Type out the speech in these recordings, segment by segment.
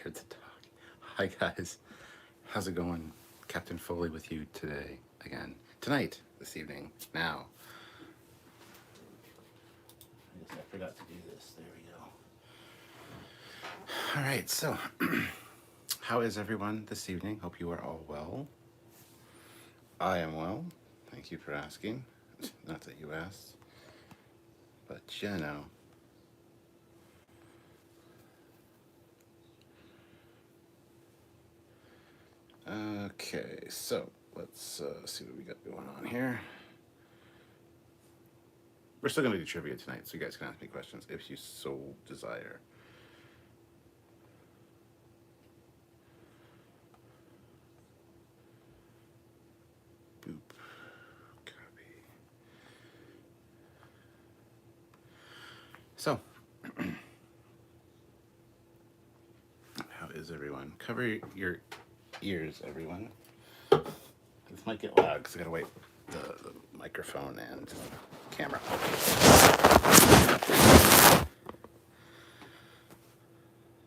Trekyards to talk. Hi guys, how's it going? Captain Foley with you today again. Tonight, this evening, now. I guess I forgot to do this. There we go. Alright, so how is everyone this evening? Hope you are all well. I am well. Thank you for asking. Not that you asked, but you know. Okay, so let's see what we got going on here. We're still going to do trivia tonight, so you guys can ask me questions if you so desire. Boop. Copy. So, how is everyone? Cover your ears, everyone. This might get loud because I gotta wait the microphone and camera.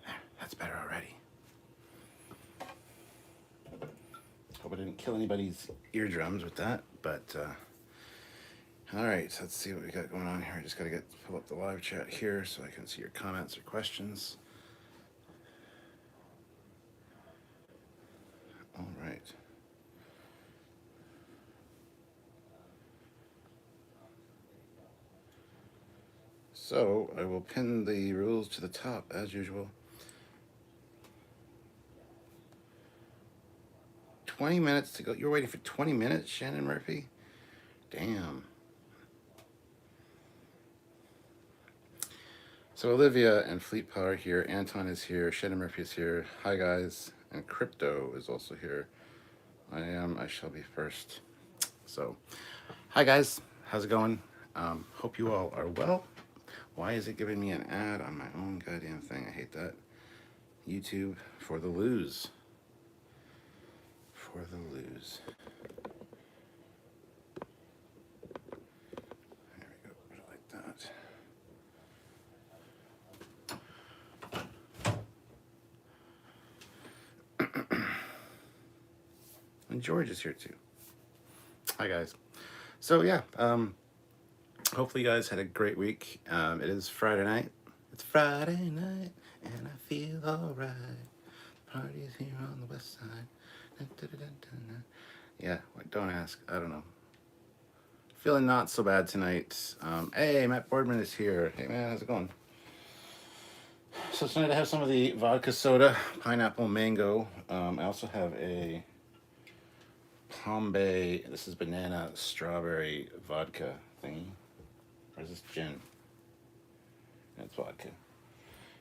There, that's better already. Hope I didn't kill anybody's eardrums with that, but all right, let's see what we got going on here. I just gotta pull up the live chat here so I can see your comments or questions. All right. So I will pin the rules to the top as usual. 20 minutes to go. You're waiting for 20 minutes, Shannon Murphy? Damn. So Olivia and Fleet Power here. Anton is here. Shannon Murphy is here. Hi guys. And Crypto is also here. I shall be first. So, hi guys. How's it going? Hope you all are well. Why is it giving me an ad on my own goddamn thing? I hate that. YouTube for the lose. For the lose. There we go. Put it like that. And George is here too. Hi guys. So yeah, hopefully you guys had a great week. It is Friday night. It's Friday night and I feel alright. Party's here on the west side. Dun, dun, dun, dun, dun. Yeah, don't ask. I don't know. Feeling not so bad tonight. Hey, Matt Boardman is here. Hey man, how's it going? So tonight I have some of the vodka soda, pineapple mango. I also have a Bombay. This is banana strawberry vodka thingy. Or is this gin? It's vodka.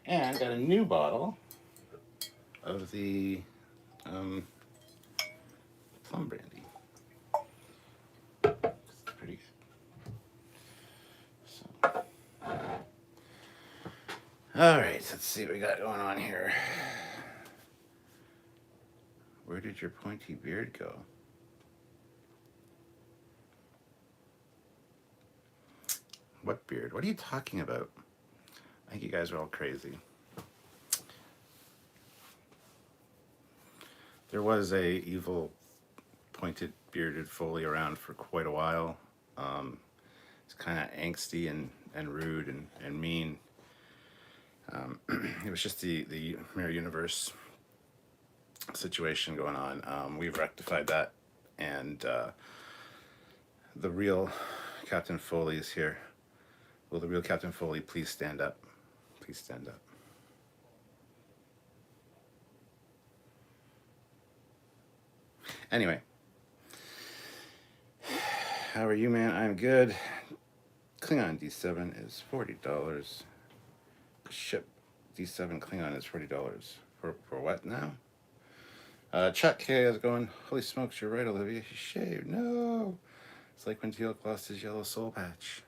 And got a new bottle of the plum brandy. It's pretty good. So, all right, let's see what we got going on here. Where did your pointy beard go? What beard? What are you talking about? I think you guys are all crazy. There was a evil pointed bearded Foley around for quite a while. It's kind of angsty and rude and mean. It was just the Mirror Universe situation going on. We've rectified that, and the real Captain Foley is here. Will the real Captain Foley please stand up? Please stand up. Anyway, how are you, man? I'm good. Klingon D7 is $40. Ship D7 Klingon is $40. For what now? Chuck, hey, how's it going? Holy smokes, you're right, Olivia. He shaved. No. It's like when Teal'c lost his yellow soul patch.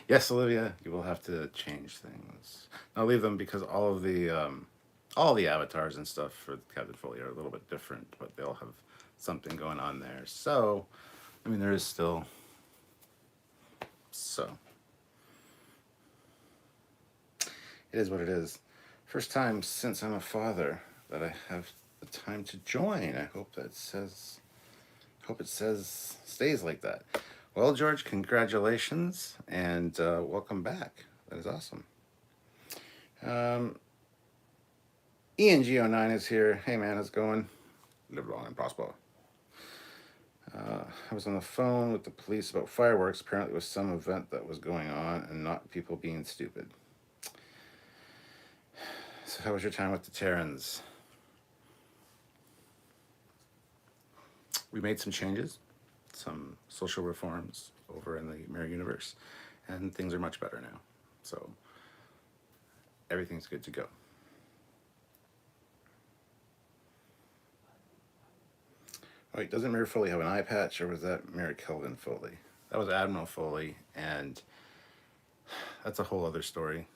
Yes, Olivia, you will have to change things. I'll leave them because all the avatars and stuff for Captain Foley are a little bit different, but they all have something going on there. So I mean, there is still, so it is what it is. First time since I'm a father that I have the time to join. I hope that says, hope it says, stays like that. Well, George, congratulations and welcome back. That is awesome. Ian Go9 is here. Hey man, how's it going? Live long and prosper. I was on the phone with the police about fireworks. Apparently, it was some event that was going on and not people being stupid. So, how was your time with the Terrans? We made some changes, some social reforms over in the Mirror Universe, and things are much better now. So, everything's good to go. Oh, wait, doesn't Mirror Foley have an eye patch, or was that Mirror Kelvin Foley? That was Admiral Foley, and that's a whole other story.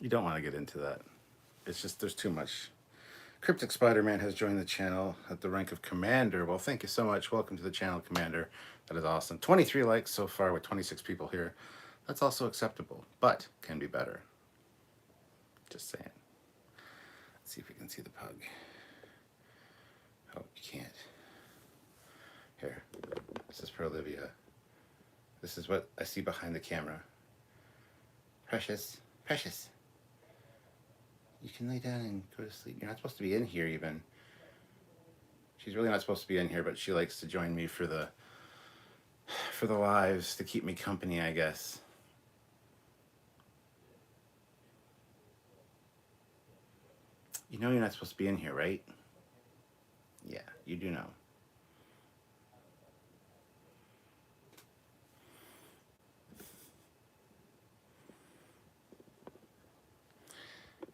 You don't want to get into that. It's just, there's too much. Cryptic Spider-Man has joined the channel at the rank of Commander. Well, thank you so much. Welcome to the channel, Commander. That is awesome. 23 likes so far with 26 people here. That's also acceptable, but can be better. Just saying. Let's see if we can see the pug. Oh, you can't. Here. This is for Olivia. This is what I see behind the camera. Precious. Precious. You can lay down and go to sleep. You're not supposed to be in here even. She's really not supposed to be in here, but she likes to join me for the lives, to keep me company, I guess. You know you're not supposed to be in here, right? Yeah, you do know.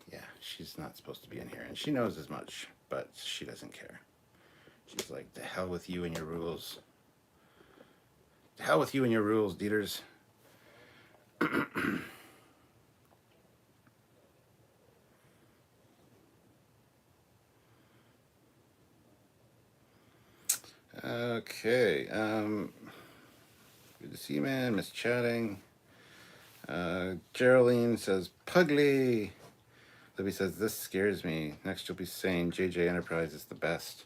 Yeah, she's not supposed to be in here, and she knows as much, but she doesn't care. She's like, the hell with you and your rules. The hell with you and your rules, Dieters. Okay, good to see you, man. Miss chatting. Geraldine says, Pugly. Libby says, this scares me. Next you'll be saying JJ Enterprise is the best.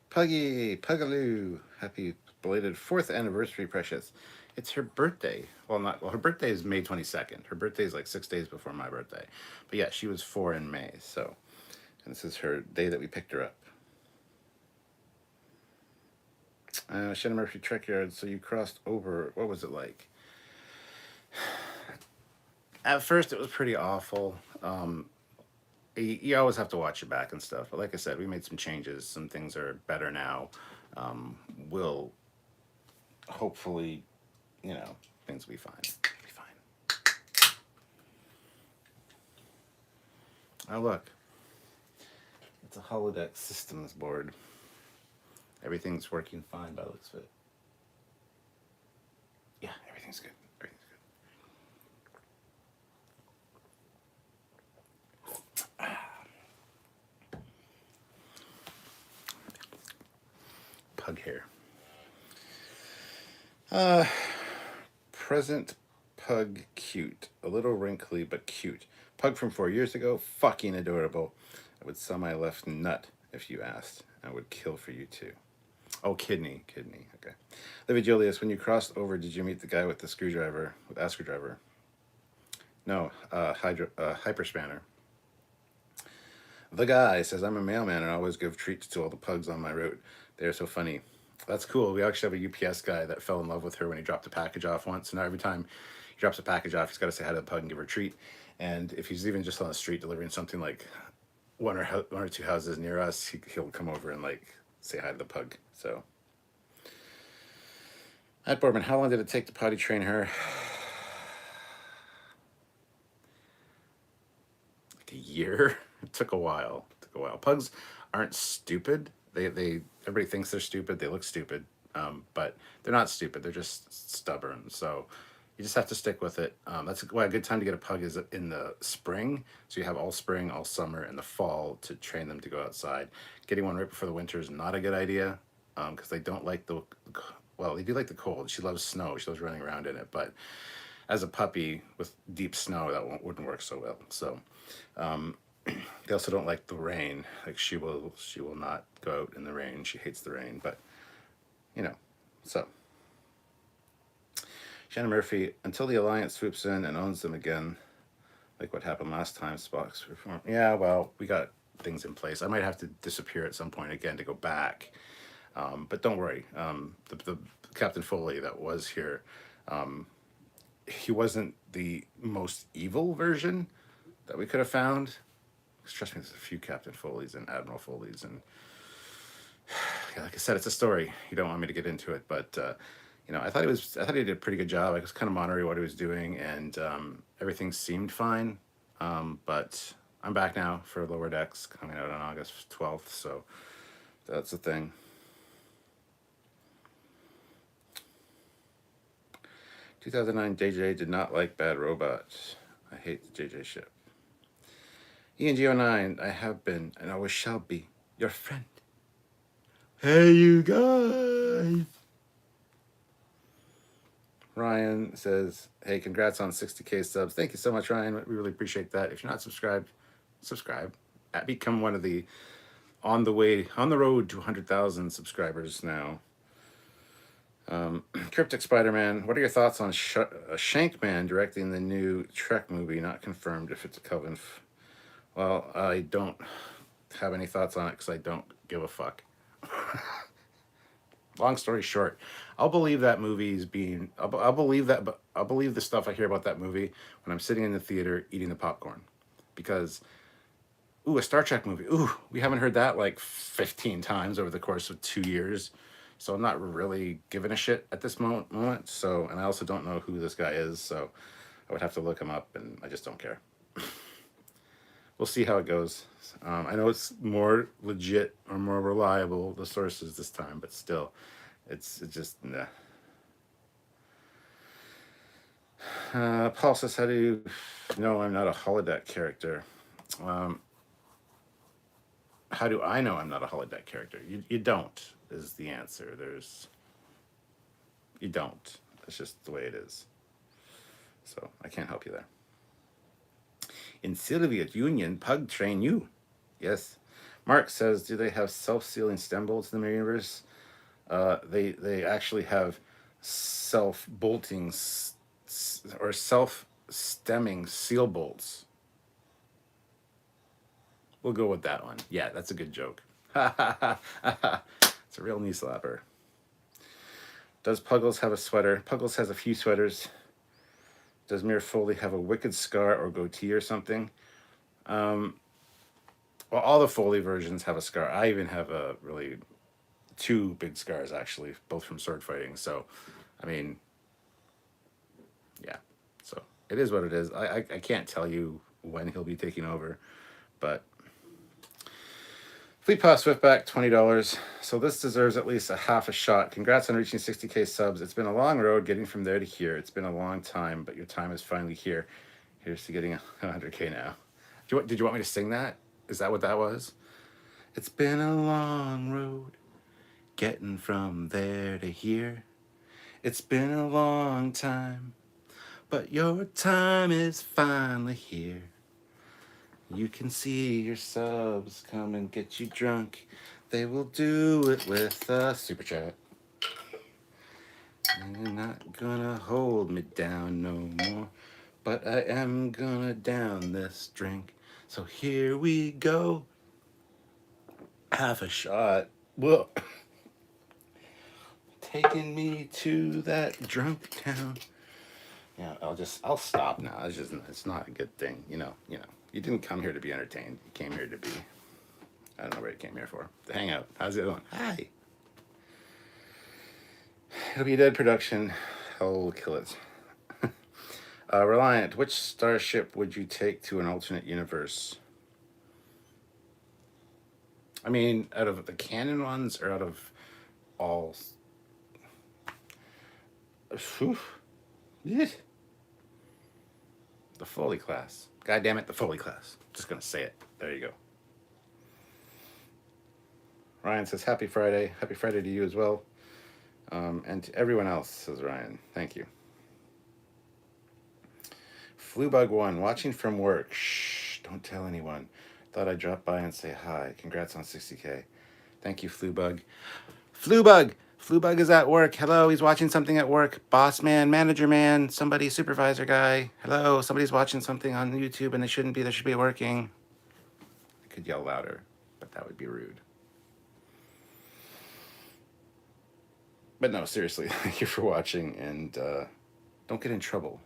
Puggy, Pugaloo. Happy belated 4th anniversary, Precious. It's her birthday. Well, her birthday is May 22nd. Her birthday is like 6 days before my birthday. But yeah, she was 4 in May, so. And this is her day that we picked her up. Shannon Murphy, Trekyards, so you crossed over. What was it like? At first, it was pretty awful. You always have to watch your back and stuff. But like I said, we made some changes. Some things are better now. We'll hopefully, you know, things will be fine. Be fine. Oh, look. It's a holodeck systems board. Everything's working fine by the looks of it. Yeah, everything's good. Everything's good. Pug hair. Present pug cute. A little wrinkly, but cute. Pug from 4 years ago, fucking adorable. I would sell my left nut if you asked. I would kill for you too. Oh, kidney, okay. Livy Julius, when you crossed over, did you meet the guy with the screwdriver, with a screwdriver? No, hyperspanner. The guy says, I'm a mailman and I always give treats to all the pugs on my route. They're so funny. That's cool. We actually have a UPS guy that fell in love with her when he dropped a package off once. Now every time he drops a package off, he's got to say hi to the pug and give her a treat. And if he's even just on the street delivering something like one or two houses near us, he'll come over and like say hi to the pug. So, at Boardman, how long did it take to potty train her? Like a year. It took a while. Pugs aren't stupid. They everybody thinks they're stupid. They look stupid, but they're not stupid. They're just stubborn. So you just have to stick with it. That's why a good time to get a pug is in the spring. So you have all spring, all summer, and the fall to train them to go outside. Getting one right before the winter is not a good idea. because they don't like well, they do like the cold. She loves snow. She loves running around in it, but as a puppy with deep snow, that wouldn't work so well. So they also don't like the rain. Like she will not go out in the rain. She hates the rain. But you know, so Shannon Murphy, until the Alliance swoops in and owns them again, like what happened last time, Spock's reform. Yeah, well, we got things in place. I might have to disappear at some point again to go back. But don't worry. The Captain Foley that was here, he wasn't the most evil version that we could have found. Trust me, there's a few Captain Foleys and Admiral Foleys, and yeah, like I said, it's a story. You don't want me to get into it, but I thought he did a pretty good job. I was kind of monitoring what he was doing, and everything seemed fine. But I'm back now for Lower Decks, coming out on August 12th, so that's the thing. "2009 JJ did not like Bad Robot. I hate the JJ ship." ENG09, I have been and always shall be your friend. Hey, you guys. Ryan says, hey, congrats on 60K subs. Thank you so much, Ryan. We really appreciate that. If you're not subscribed, subscribe. Become one of the on the road to 100,000 subscribers now. Cryptic Spider-Man, what are your thoughts on Shankman directing the new Trek movie? Not confirmed if it's a Kelvin. Well, I don't have any thoughts on it because I don't give a fuck. Long story short, I'll believe that movie's being. I'll believe that, but I'll believe the stuff I hear about that movie when I'm sitting in the theater eating the popcorn, because, a Star Trek movie. We haven't heard that like 15 times over the course of 2 years, so I'm not really giving a shit at this moment. So, and I also don't know who this guy is, so I would have to look him up, and I just don't care. We'll see how it goes. I know it's more legit or more reliable, the sources this time, but still, it's just, nah. Paul says, how do you know I'm not a holodeck character? How do I know I'm not a holodeck character? You don't, is the answer. You don't. That's just the way it is. So I can't help you there. In Soviet Union, pug train you. Yes. Mark says, do they have self-sealing stem bolts in the mirror universe? They actually have self-bolting or self-stemming seal bolts. We'll go with that one. Yeah, that's a good joke. It's a real knee slapper. Does Puggles have a sweater? Puggles has a few sweaters. Does Mir Foley have a wicked scar or goatee or something? Well, all the Foley versions have a scar. I even have two big scars, actually, both from sword fighting. So, I mean, yeah. So, it is what it is. I can't tell you when he'll be taking over, but Fleet Pass Swiftback, $20. So this deserves at least a half a shot. Congrats on reaching 60K subs. It's been a long road getting from there to here. It's been a long time, but your time is finally here. Here's to getting 100K now. Did you want me to sing that? Is that what that was? It's been a long road getting from there to here. It's been a long time, but your time is finally here. You can see your subs come and get you drunk. They will do it with a super chat. You're not gonna hold me down no more, but I am gonna down this drink. So here we go. Half a shot. Whoa. Taking me to that drunk town. Yeah, I'll stop now. It's not a good thing, you know. You didn't come here to be entertained. You came here to be, I don't know what you came here for. To hang out. How's it going? Hi. It'll be a dead production. Hell will kill it. Reliant, which starship would you take to an alternate universe? I mean, out of the canon ones or out of all? The Foley class. God damn it, the Foley class. Just gonna say it. There you go. Ryan says, happy Friday. Happy Friday to you as well. And to everyone else, says Ryan. Thank you. Flubug1, watching from work. Shh, don't tell anyone. Thought I'd drop by and say hi. Congrats on 60K. Thank you, Flubug. Flubug! Flubug is at work. Hello, he's watching something at work. Boss man, manager man, somebody, supervisor guy. Hello, somebody's watching something on YouTube and they shouldn't be. They should be working. I could yell louder, but that would be rude. But no, seriously, thank you for watching, and don't get in trouble.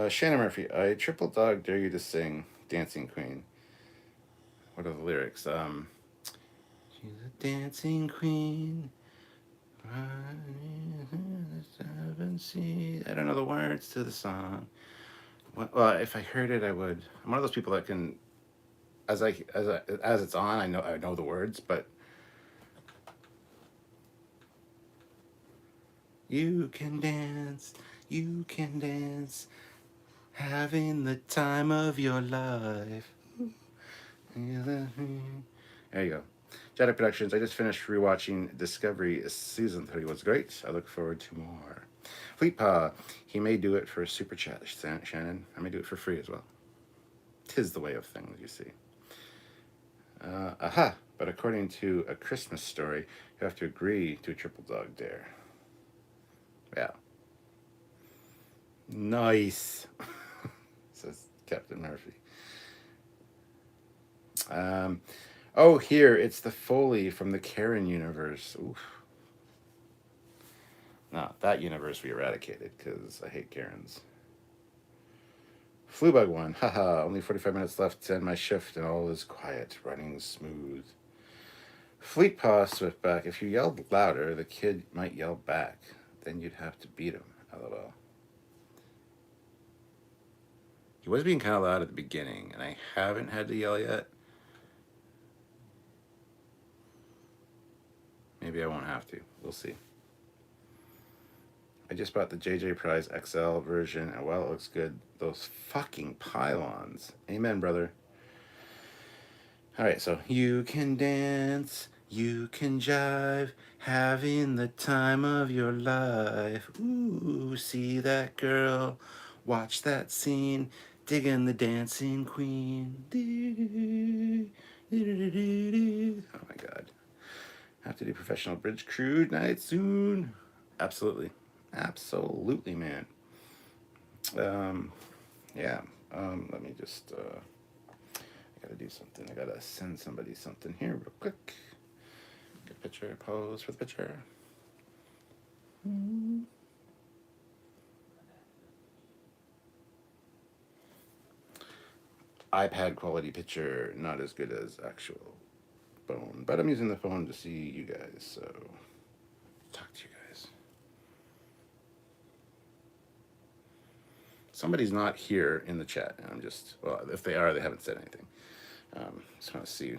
Shannon Murphy, I triple dog dare you to sing Dancing Queen. What are the lyrics? She's a dancing queen. I don't know the words to the song. Well, if I heard it, I would. I'm one of those people that can, as it's on, I know the words, but you can dance, having the time of your life. There you go. Jedi Productions, I just finished rewatching Discovery Season 3. Was great. I look forward to more. Fleetpaw, he may do it for a super chat, Shannon. I may do it for free as well. 'Tis the way of things, you see. Aha, but according to A Christmas Story, you have to agree to a triple dog dare. Yeah. Nice, says Captain Murphy. Oh, here, it's the Foley from the Karen universe. Oof. No, that universe we eradicated, because I hate Karens. Flubug1, haha, only 45 minutes left to end my shift, and all is quiet, running smooth. Fleetpaw Swiftback, if you yelled louder, the kid might yell back. Then you'd have to beat him, lol. He was being kind of loud at the beginning, and I haven't had to yell yet. Maybe I won't have to. We'll see. I just bought the JJ Prize XL version, and while it looks good, those fucking pylons. Amen, brother. All right, so you can dance, you can jive, having the time of your life. Ooh, see that girl, watch that scene, digging the dancing queen. Oh my god. Have to do professional bridge crew night soon. Absolutely. Absolutely, man. Yeah. Let me just I gotta do something. I gotta send somebody something here real quick. Get a picture, pose for the picture. iPad quality picture, not as good as actual phone, but I'm using the phone to see you guys, so talk to you guys. Somebody's not here in the chat, and I'm just, well, if they are, they haven't said anything. Just want to see.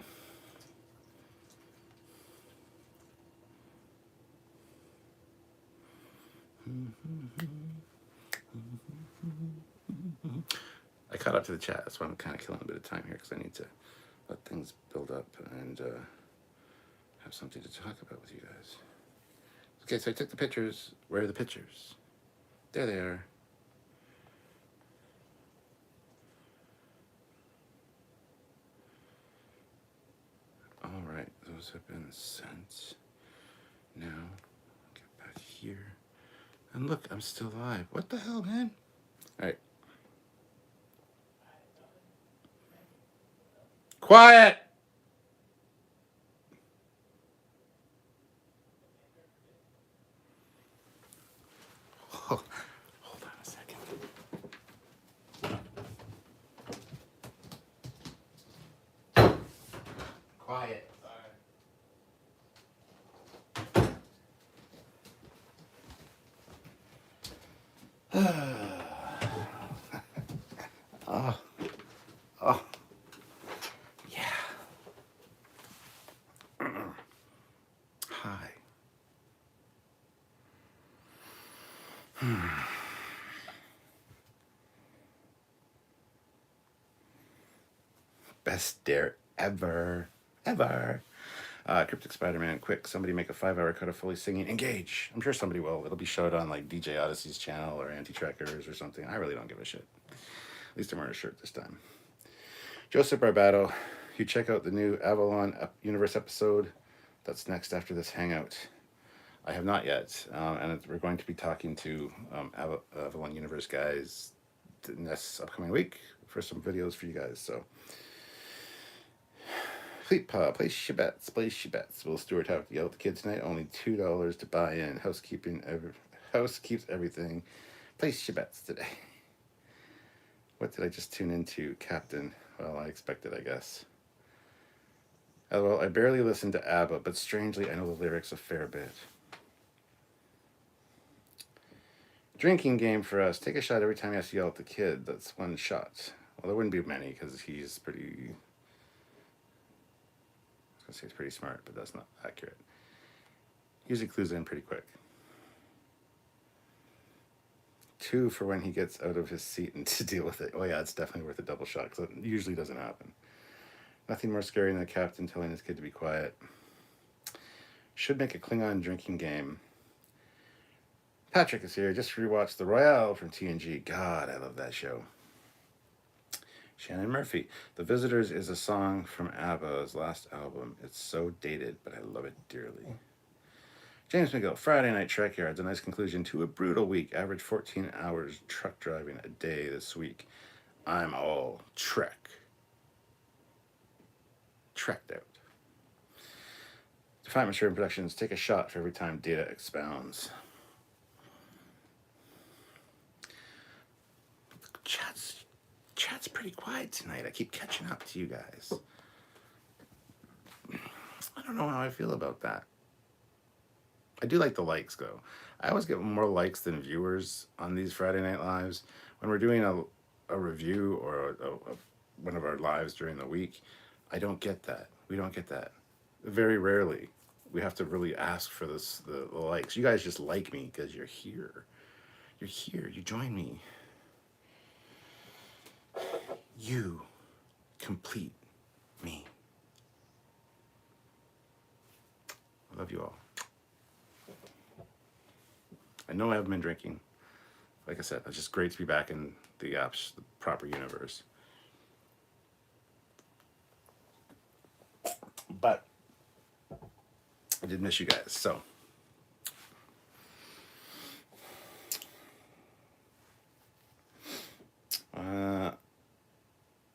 I caught up to the chat, that's why I'm kind of killing a bit of time here, because I need to let things build up and have something to talk about with you guys. Okay, so I took the pictures. Where are the pictures? There they are. All right, those have been sent. Now, get back here. And look, I'm still alive. What the hell, man? All right. Quiet! Oh, hold on a second. Quiet. Oh, oh, yeah. Hi. Best dare ever. ever. Cryptic Spider-Man, quick, somebody make a 5-hour cut of Foley singing Engage. I'm sure somebody will. It'll be showed on like DJ Odyssey's channel or Anti-Trekyards or something. I really don't give a shit. At least I'm wearing a shirt this time. Joseph Barbato, you check out the new Avalon Universe episode that's next after this hangout. I have not yet, and we're going to be talking to Avalon Universe guys this upcoming week for some videos for you guys. So, Fleet Paw, place your bets, place your bets. Will Stewart have to yell at the kid tonight? Only $2 to buy in. House keeps everything. Place your bets today. What did I just tune into, Captain? Well, I expected, I guess. Well, I barely listened to ABBA, but strangely, I know the lyrics a fair bit. Drinking game for us. Take a shot every time you have to yell at the kid. That's one shot. Well, there wouldn't be many because he's pretty... I was going to say he's pretty smart, but that's not accurate. Usually clues in pretty quick. 2 for when he gets out of his seat and to deal with it. Oh yeah, it's definitely worth a double shot because it usually doesn't happen. Nothing more scary than a captain telling his kid to be quiet. Should make a Klingon drinking game. Patrick is here. Just rewatched The Royale from TNG. God, I love that show. Shannon Murphy. The Visitors is a song from ABBA's last album. It's so dated, but I love it dearly. James McGill. Friday night Trekyards. A nice conclusion to a brutal week. Average 14 hours truck driving a day this week. I'm all trekked out. Defiant Mature Productions. Take a shot for every time Data expounds. Chat's pretty quiet tonight. I keep catching up to you guys. I don't know how I feel about that. I do like the likes, though. I always get more likes than viewers on these Friday Night Lives. When we're doing a review or one of our lives during the week, I don't get that. We don't get that. Very rarely. We have to really ask for the likes. You guys just like me because you're here. You're here. You join me. You complete me. I love you all. I know I haven't been drinking. Like I said, it's just great to be back in the proper universe. But I did miss you guys, so.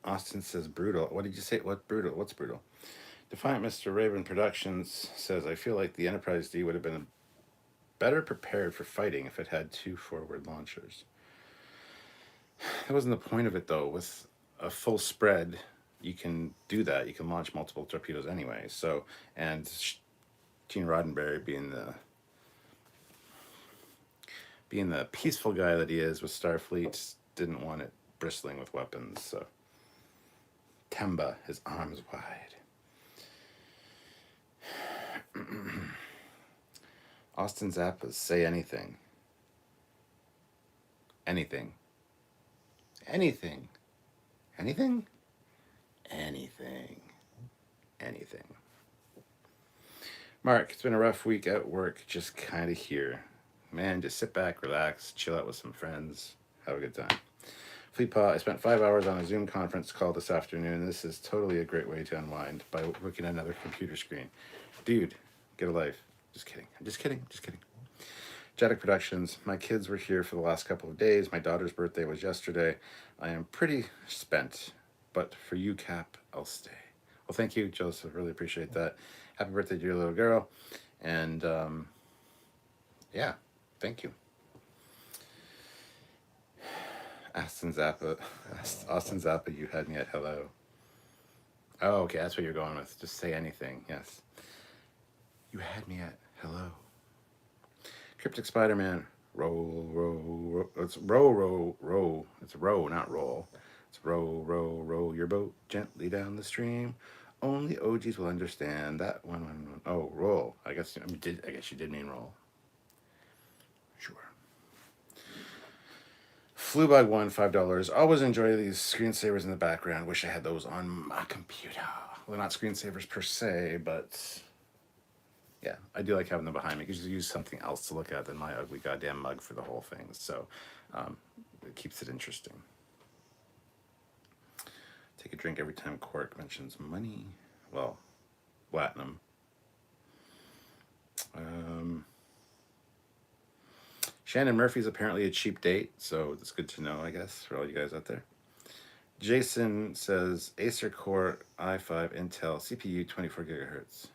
Austin says brutal. What did you say? What brutal? What's brutal? Defiant Mr. Raven Productions says, I feel like the Enterprise D would have been better prepared for fighting if it had 2 forward launchers. That wasn't the point of it, though. With a full spread, you can do that. You can launch multiple torpedoes anyway. So, and Gene Roddenberry being the peaceful guy that he is with Starfleet, didn't want it bristling with weapons. So, Temba, his arms wide. Austin Zappa's Say Anything. Anything. Anything. Anything? Anything. Anything. Mark, it's been a rough week at work, just kind of here. Man, just sit back, relax, chill out with some friends, have a good time. Fleetpaw, I spent 5 hours on a Zoom conference call this afternoon. This is totally a great way to unwind by looking at another computer screen. Dude, get a life. Just kidding. I'm just kidding. Just kidding. Jeddick Productions. My kids were here for the last couple of days. My daughter's birthday was yesterday. I am pretty spent, but for you, Cap, I'll stay. Well, thank you, Joseph. Really appreciate that. Happy birthday to your little girl. And, yeah, thank you. Austin Zappa, you had me at hello. Oh, okay, that's what you're going with. Just say anything, yes. You had me at hello. Cryptic Spider-Man, row. It's row. It's row, not roll. It's row your boat gently down the stream. Only OGs will understand that one. Oh, roll. I guess you did mean roll. Sure. Flew by one, $5. Always enjoy these screensavers in the background. Wish I had those on my computer. Well, not screensavers per se, but yeah, I do like having them behind me because you use something else to look at than my ugly goddamn mug for the whole thing. So um, it keeps it interesting. Take a drink every time Quark mentions money. Well, platinum. Shannon Murphy's apparently a cheap date, so it's good to know, I guess, for all you guys out there. Jason says Acer Core i5 Intel CPU 24 gigahertz.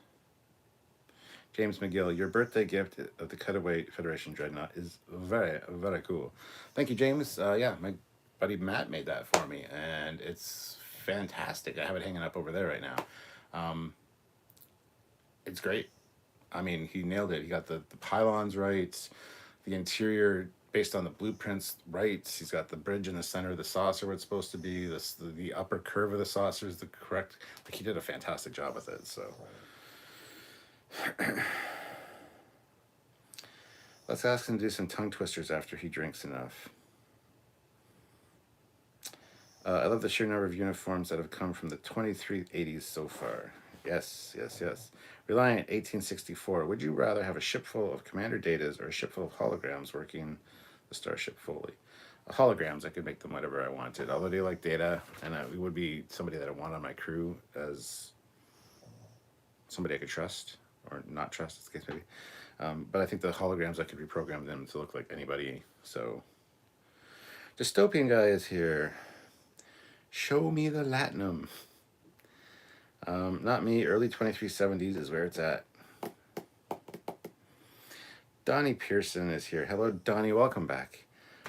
James McGill, your birthday gift of the Cutaway Federation Dreadnought is very, very cool. Thank you, James. Yeah, my buddy Matt made that for me, and it's fantastic. I have it hanging up over there right now. It's great. I mean, he nailed it. He got the pylons right, the interior based on the blueprints right. He's got the bridge in the center of the saucer where it's supposed to be. The upper curve of the saucer is the correct. Like, he did a fantastic job with it. So let's ask him to do some tongue twisters after he drinks enough. I love the sheer number of uniforms that have come from the 2380s so far. Yes, yes, yes. Reliant 1864. Would you rather have a ship full of commander datas or a ship full of holograms working the Starship Foley? Holograms, I could make them whatever I wanted. Although they like data, and it would be somebody that I want on my crew as somebody I could trust or not trust, as the case may be. But I think the holograms, I could reprogram them to look like anybody. So, Dystopian Guy is here. Show me the Latinum. Not me. Early 2370s is where it's at. Donnie Pearson is here. Hello, Donnie. Welcome back.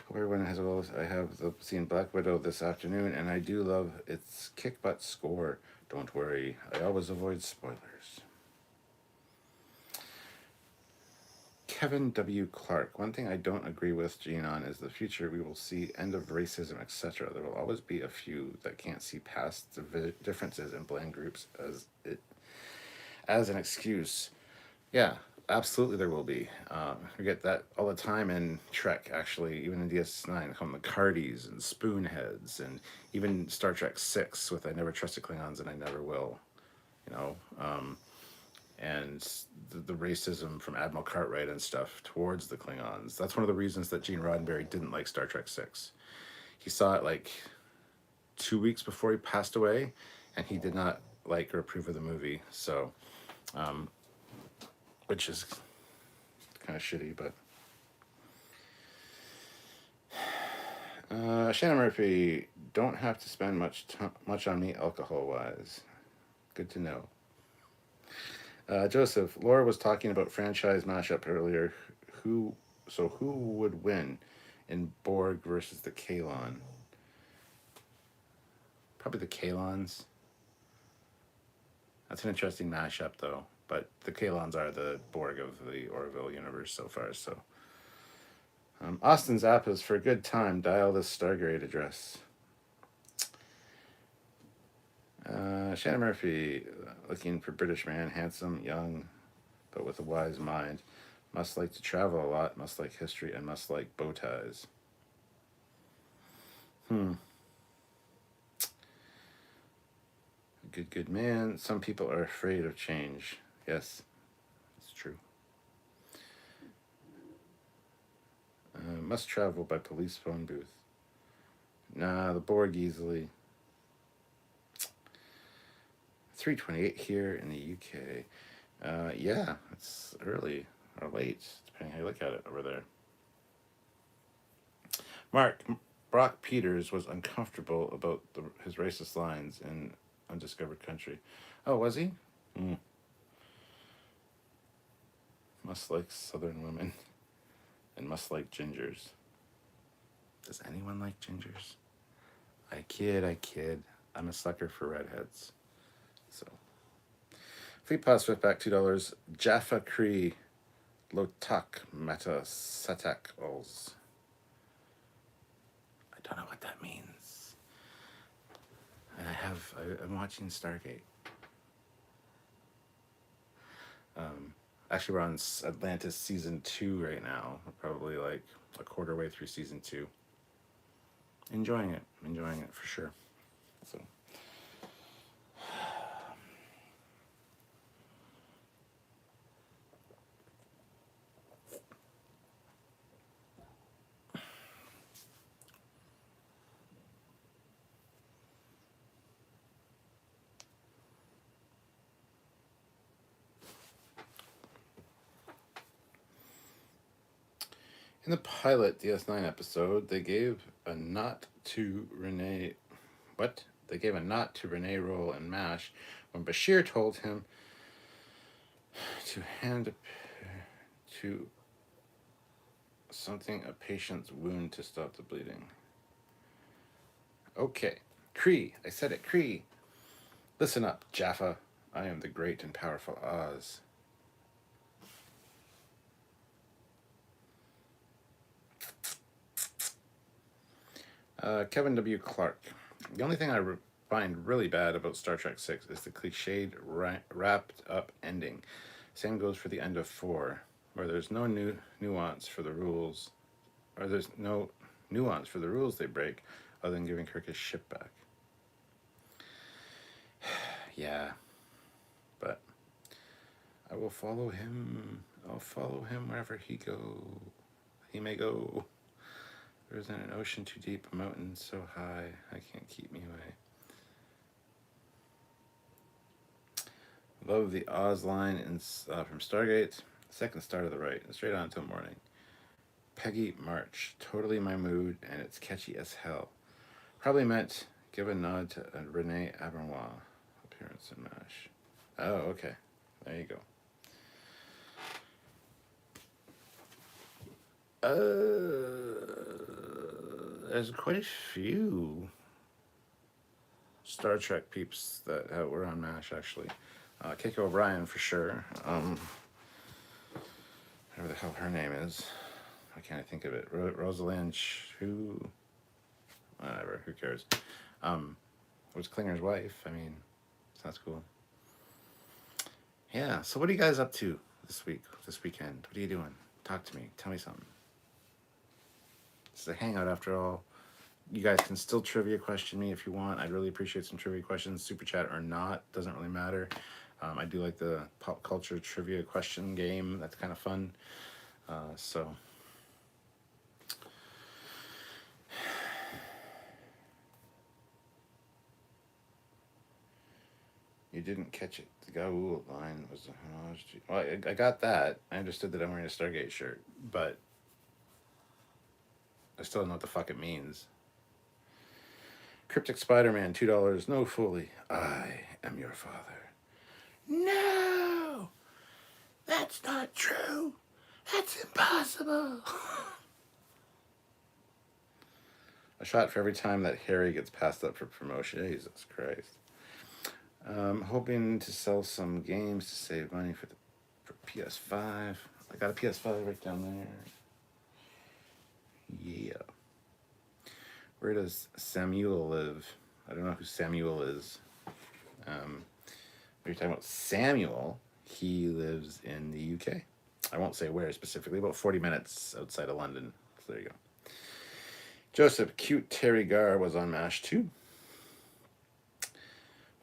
Hope everyone has well. I have seen Black Widow this afternoon, and I do love its kick butt score. Don't worry. I always avoid spoilers. Kevin W. Clark. One thing I don't agree with Gene on is the future we will see end of racism, etc. There will always be a few that can't see past the differences and blame groups as an excuse. Yeah, absolutely there will be. We get that all the time in Trek, actually, even in DS9, called the Cardis and Spoonheads, and even Star Trek 6 with I never trusted Klingons and I never will. You know, and the racism from Admiral Cartwright and stuff towards the Klingons. That's one of the reasons that Gene Roddenberry didn't like Star Trek 6. He saw it like 2 weeks before he passed away, and he did not like or approve of the movie. So, which is kind of shitty, but. Shannon Murphy, don't have to spend much on me alcohol-wise. Good to know. Joseph, Laura was talking about franchise mashup earlier. Who would win in Borg versus the Kalon? Probably the Kalons. That's an interesting mashup, though. But the Kalons are the Borg of the Orville universe so far. So, Austin Zappas, for a good time, dial this Stargate address. Shannon Murphy, looking for British man, handsome, young, but with a wise mind. Must like to travel a lot, must like history, and must like bow ties. Good man. Some people are afraid of change. Yes, it's true. Must travel by police phone booth. Nah, the Borg easily. 3:28 here in the UK. Yeah, it's early or late, depending how you look at it over there. Brock Peters was uncomfortable about his racist lines in Undiscovered Country. Oh, was he? Must like Southern women and must like gingers. Does anyone like gingers? I kid. I'm a sucker for redheads. So, Fleet Pass Swift back $2. Jaffa Cree Lotak Meta Satak Ols. I don't know what that means. And I'm watching Stargate. Actually, we're on Atlantis season 2 right now. We're probably like a quarter way through season 2. enjoying it for sure. So. In the pilot DS9 episode, they gave a nod to Renee. What? They gave a nod to Renee Roll and MASH when Bashir told him to hand to something a patient's wound to stop the bleeding. Okay. Kree. I said it. Kree. Listen up, Jaffa. I am the great and powerful Oz. Kevin W. Clark. The only thing I find really bad about Star Trek 6 is the cliched wrapped up ending. Same goes for the end of 4, where there's no nuance for the rules, or there's no nuance for the rules they break, other than giving Kirk his ship back. Yeah, but I will follow him. I'll follow him wherever he may go. There isn't an ocean too deep, a mountain so high, I can't keep me away. Love the Oz line from Stargate. Second star to the right, straight on until morning. Peggy March, totally my mood, and it's catchy as hell. Probably meant give a nod to a Renee Abernois appearance in MASH. Oh, okay. There you go. There's quite a few Star Trek peeps that were on MASH, actually. Keiko O'Brien, for sure. Whatever the hell her name is. Why can't I think of it? Rosalind who? Whatever, who cares? Was Klinger's wife. I mean, sounds cool. Yeah, so what are you guys up to this weekend? What are you doing? Talk to me. Tell me something. It's a hangout after all. You guys can still trivia question me if you want. I'd really appreciate some trivia questions, super chat or not, doesn't really matter. I do like the pop culture trivia question game. That's kind of fun. So you didn't catch it. The Gaul line was a homage to... Well, I got that. I understood that I'm wearing a Stargate shirt, but I still don't know what the fuck it means. Cryptic Spider-Man, $2. No, Foley. I am your father. No! That's not true. That's impossible. A shot for every time that Harry gets passed up for promotion. Jesus Christ. Hoping to sell some games to save money for PS5. I got a PS5 right down there. Yeah. Where does Samuel live? I don't know who Samuel is. You're talking about Samuel. He lives in the UK. I won't say where specifically, about 40 minutes outside of London. So there you go. Joseph, cute Terry Garr was on MASH too.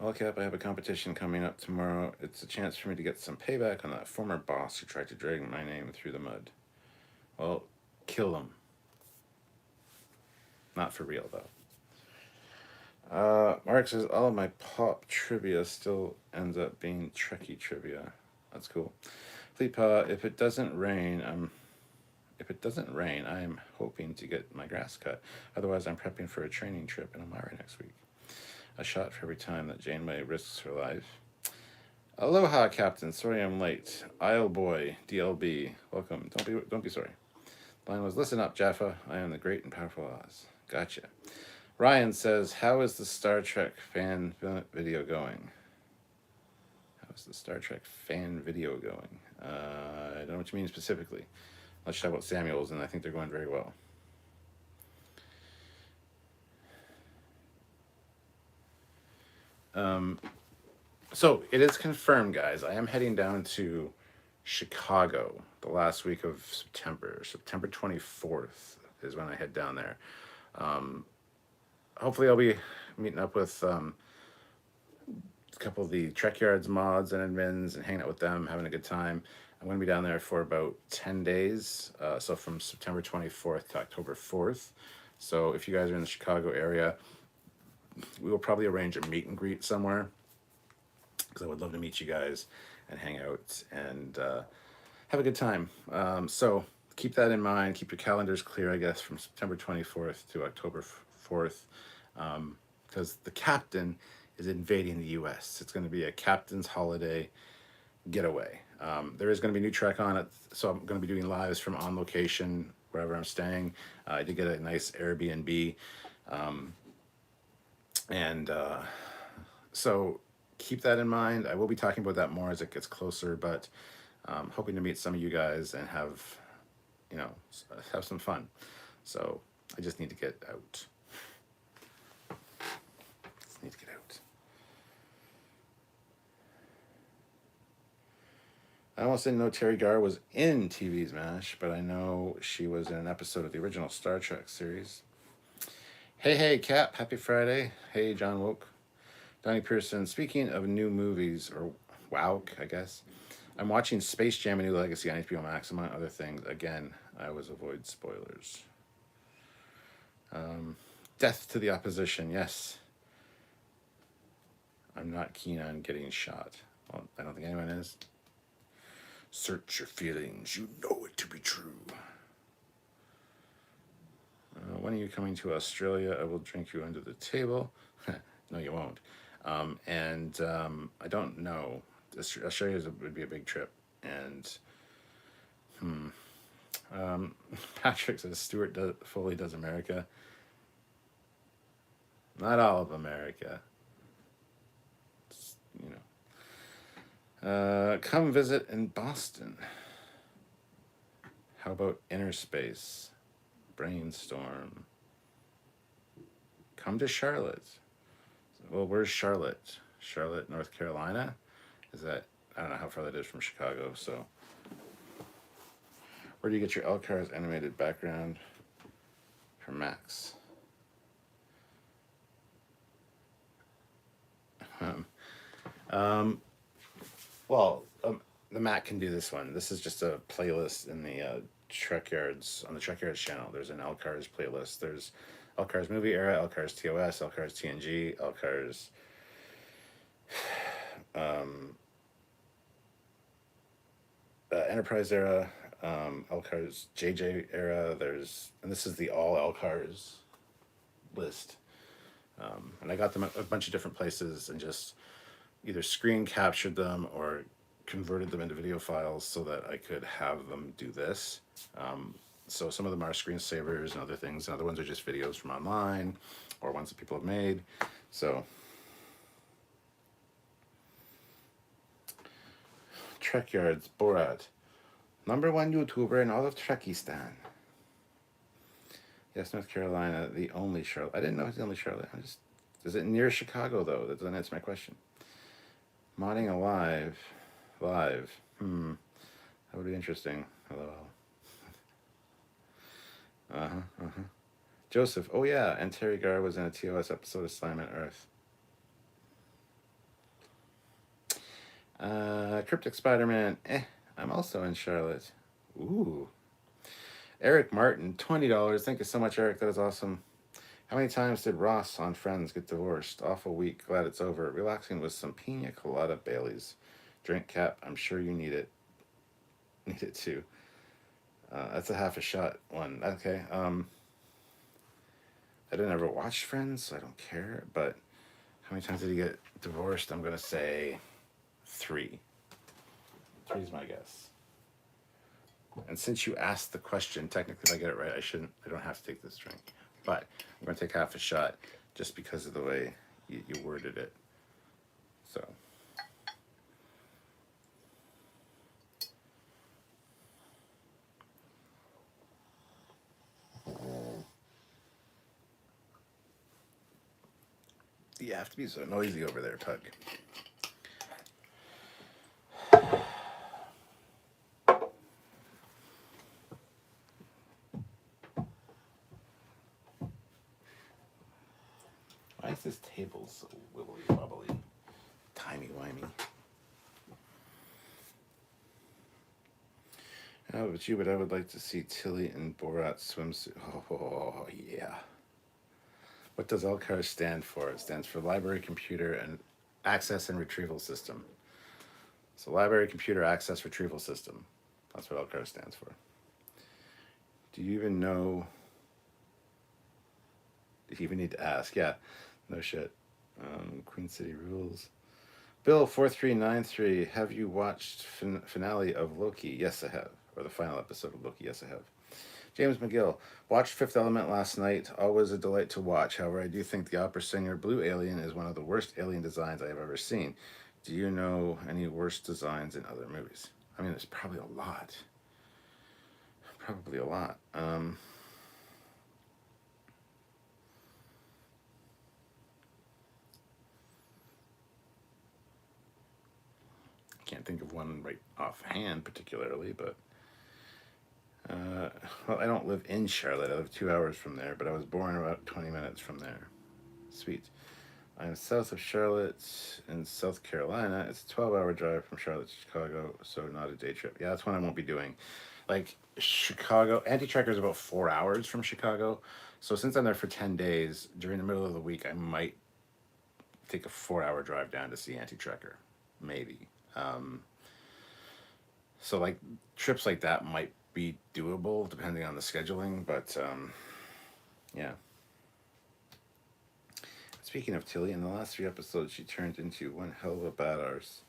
Well, Cap, I have a competition coming up tomorrow. It's a chance for me to get some payback on that former boss who tried to drag my name through the mud. Well, kill him. Not for real, though. Mark says, all of my pop trivia still ends up being Trekkie trivia. That's cool. Fleetpaw, if it doesn't rain, I am hoping to get my grass cut. Otherwise, I'm prepping for a training trip in Elmira next week. A shot for every time that Janeway risks her life. Aloha, Captain. Sorry I'm late. Isle Boy, DLB. Welcome. Don't be sorry. The line was, listen up, Jaffa. I am the great and powerful Oz. Gotcha. Ryan says, how is the Star Trek fan video going? How's the Star Trek fan video going? I don't know what you mean specifically. Let's talk about Samuel's, and I think they're going very well. So it is confirmed, guys. I am heading down to Chicago the last week of September. September 24th is when I head down there. hopefully I'll be meeting up with a couple of the Trekyards mods and admins and hanging out with them, having a good time. I'm going to be down there for about 10 days, so from September 24th to October 4th. So if you guys are in the Chicago area, we will probably arrange a meet and greet somewhere, because I would love to meet you guys and hang out and have a good time. So keep that in mind. Keep your calendars clear, I guess, from September 24th to October 4th, because the captain is invading the U.S. It's going to be a captain's holiday getaway. There is going to be new Trek on it, so I'm going to be doing lives from on location wherever I'm staying. I did get a nice Airbnb, and so keep that in mind. I will be talking about that more as it gets closer, but hoping to meet some of you guys and have, have some fun. So I just need to get out. I almost didn't know Terry Garr was in TV's MASH, but I know she was in an episode of the original Star Trek series. Hey, Cap, happy Friday. Hey, John Woke. Donnie Pearson, speaking of new movies, or WOWK, I guess, I'm watching Space Jam: A New Legacy on HBO Max, among other things. Again, I always avoid spoilers. Death to the Opposition, yes. I'm not keen on getting shot. Well, I don't think anyone is. Search your feelings. You know it to be true. When are you coming to Australia? I will drink you under the table. No, you won't. I don't know. Australia would be a big trip. And, Patrick says Foley does America. Not all of America. Come visit in Boston. How about Inner Space? Brainstorm. Come to Charlotte. Well, where's Charlotte? Charlotte, North Carolina? Is that, I don't know how far that is from Chicago, so. Where do you get your L-Cars animated background from Max? The Mac can do this one. This is just a playlist in the Trekyards, on the Trekyards channel. There's an L-Cars playlist. There's L-Cars movie era, L-Cars TOS, L-Cars TNG, L-Cars Enterprise era, L-Cars JJ era. And this is the all L-Cars list. And I got them a bunch of different places and just either screen captured them or converted them into video files so that I could have them do this. So some of them are screensavers and other things, and other ones are just videos from online or ones that people have made. So Trekyards, Borat, #1 YouTuber in all of Trekistan. Yes, North Carolina, the only Charlotte. I didn't know it's the only Charlotte. Is it near Chicago though? That doesn't answer my question. Modding live. That would be interesting. Hello. Joseph, oh yeah, and Terry Garr was in a TOS episode of Assignment Earth. Cryptic Spider-Man, I'm also in Charlotte. Ooh. Eric Martin, $20. Thank you so much, Eric. That is awesome. How many times did Ross on Friends get divorced? Awful week. Glad it's over. Relaxing with some pina colada Baileys. Drink, Cap. I'm sure you need it. Need it too. That's a half a shot one. Okay. I didn't ever watch Friends, so I don't care. But how many times did he get divorced? I'm gonna say 3. 3 is my guess. And since you asked the question, technically, if I get it right, I don't have to take this drink. But I'm gonna take half a shot just because of the way you worded it. So. You have to be so noisy over there, Pug. this table so wibbly wobbly, timey-wimey? I don't know about you, but I would like to see Tilly in Borat's swimsuit. Oh, yeah. What does LCAR stand for? It stands for Library Computer and Access and Retrieval System. So Library Computer Access Retrieval System. That's what LCAR stands for. Do you even know? Do you even need to ask? Yeah, no shit. Queen City Rules. Bill 4393. Have you watched finale of Loki? Yes, I have. Or the final episode of Loki? Yes, I have. James McGill. Watched Fifth Element last night. Always a delight to watch. However, I do think the opera singer Blue Alien is one of the worst alien designs I have ever seen. Do you know any worse designs in other movies? I mean, there's probably a lot. Probably a lot. Can't think of one right offhand particularly, but well, I don't live in Charlotte. I live 2 hours from there, but I was born about 20 minutes from there. Sweet. I'm south of Charlotte in South Carolina. It's a 12-hour drive from Charlotte to Chicago, so not a day trip. Yeah, that's one I won't be doing. Like Chicago, Anti-Trekker is about 4 hours from Chicago. So since I'm there for 10 days, during the middle of the week, I might take a 4-hour drive down to see Anti-Trekker. Maybe. So like trips like that might be doable depending on the scheduling, but yeah. Speaking of Tilly, in the last 3 episodes, she turned into one hell of a bad arse.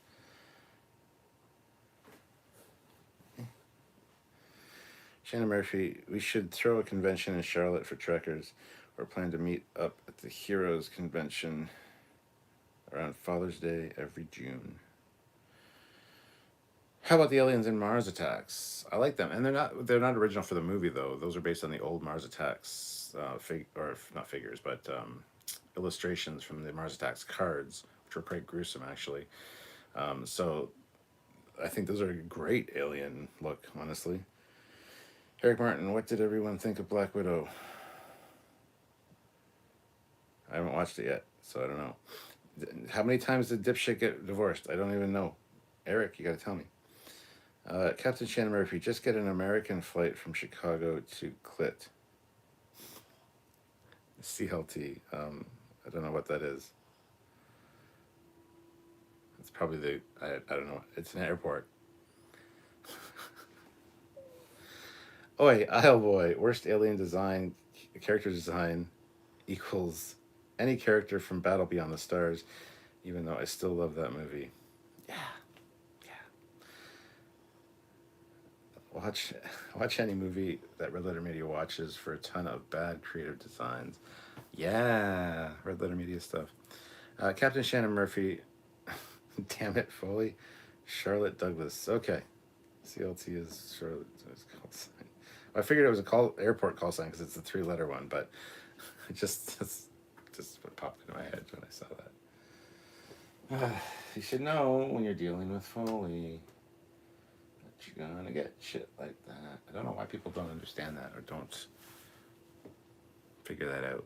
Shannon Murphy, we should throw a convention in Charlotte for Trekkers, or plan to meet up at the Heroes Convention around Father's Day every June. How about the Aliens in Mars Attacks? I like them, and they're not original for the movie though. Those are based on the old Mars Attacks or not figures, but illustrations from the Mars Attacks cards, which were quite gruesome actually. So I think those are a great alien look, honestly. Eric Martin, what did everyone think of Black Widow? I haven't watched it yet, so I don't know. How many times did Dipshit get divorced? I don't even know. Eric, you gotta tell me. Captain Shannon Murphy, just get an American flight from Chicago to Clit. CLT. I don't know what that is. It's probably I don't know. It's an airport. Oi, Isle Boy, worst alien design, character design equals any character from Battle Beyond the Stars, even though I still love that movie. Yeah. Watch any movie that Red Letter Media watches for a ton of bad creative designs. Yeah, Red Letter Media stuff. Captain Shannon Murphy, damn it, Foley, Charlotte Douglas. Okay, CLT is Charlotte call sign. I figured it was a airport call sign because it's a 3-letter one, but it just what popped into my head when I saw that. You should know when you're dealing with Foley. You're gonna get shit like that. I don't know why people don't understand that or don't figure that out.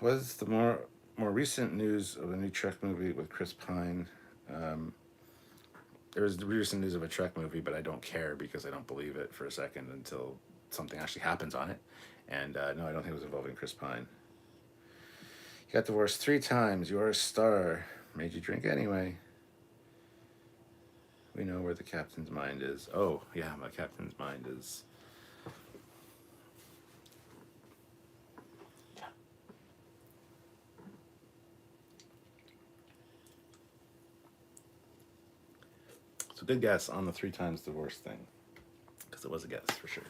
Was the more recent news of a new Trek movie with Chris Pine? There was the recent news of a Trek movie, but I don't care because I don't believe it for a second until something actually happens on it. And no, I don't think it was involving Chris Pine. You got divorced 3 times. You are a star. Made you drink anyway. We know where the captain's mind is. Oh, yeah, my captain's mind is... Yeah. So good guess on the 3 times divorce thing. Because it was a guess, for sure.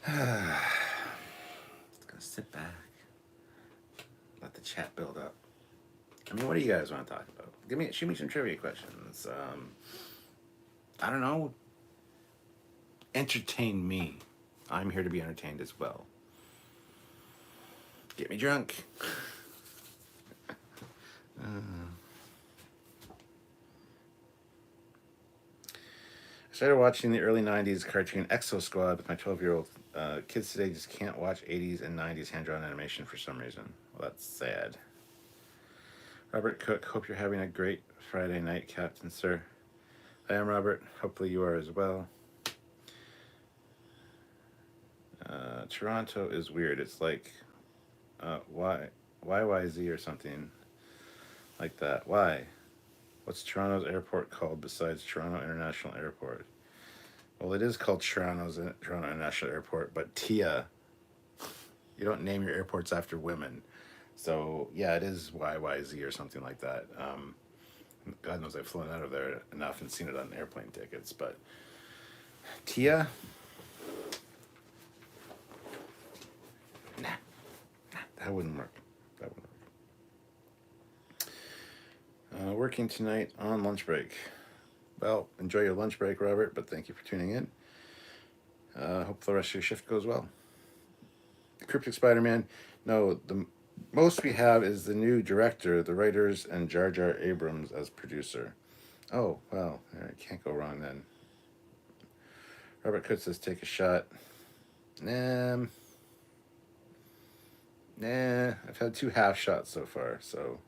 Just gonna sit back. Let the chat build up. I mean, what do you guys want to talk about? Shoot me some trivia questions. I don't know. Entertain me. I'm here to be entertained as well. Get me drunk. I started watching the early 90s cartoon Exo Squad with my 12-year-old Kids today just can't watch 80s and 90s hand-drawn animation for some reason. Well, that's sad. Robert Cook, hope you're having a great Friday night, Captain Sir. I am, Robert. Hopefully you are as well. Toronto is weird. It's like YYZ or something like that. Why? What's Toronto's airport called besides Toronto International Airport? Well, it is called Toronto International Airport, but Tia, you don't name your airports after women. So, yeah, it is YYZ or something like that. God knows I've flown out of there enough and seen it on airplane tickets, but Tia? Nah, that wouldn't work. That wouldn't work. Working tonight on lunch break. Well, enjoy your lunch break, Robert, but thank you for tuning in. Hope the rest of your shift goes well. Cryptic Spider-Man. No, the most we have is the new director, the writers, and Jar Jar Abrams as producer. Oh, well, can't go wrong then. Robert Cook says, take a shot. Nah, I've had 2 half shots so far, so.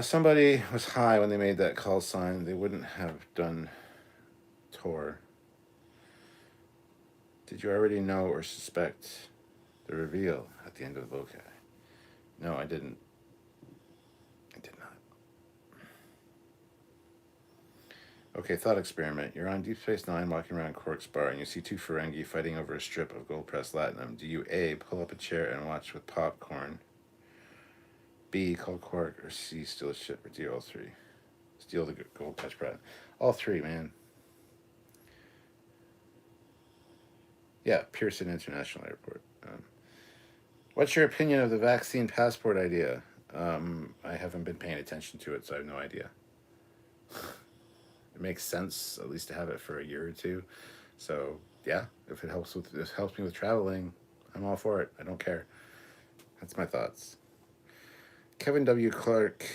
Somebody was high when they made that call sign. They wouldn't have done Tor. Did you already know or suspect the reveal at the end of the bouquet? No, I didn't. I did not. Okay, thought experiment. You're on Deep Space Nine walking around Quark's bar and you see 2 Ferengi fighting over a strip of gold-pressed latinum. Do you A, pull up a chair and watch with popcorn? B, call Quark, or C, steal a ship, or D, all 3? Steal the gold-pressed bread. All 3, man. Yeah, Pearson International Airport. What's your opinion of the vaccine passport idea? I haven't been paying attention to it, so I have no idea. It makes sense, at least to have it for a year or 2. So, yeah, if it helps me with traveling, I'm all for it. I don't care. That's my thoughts. Kevin W. Clark.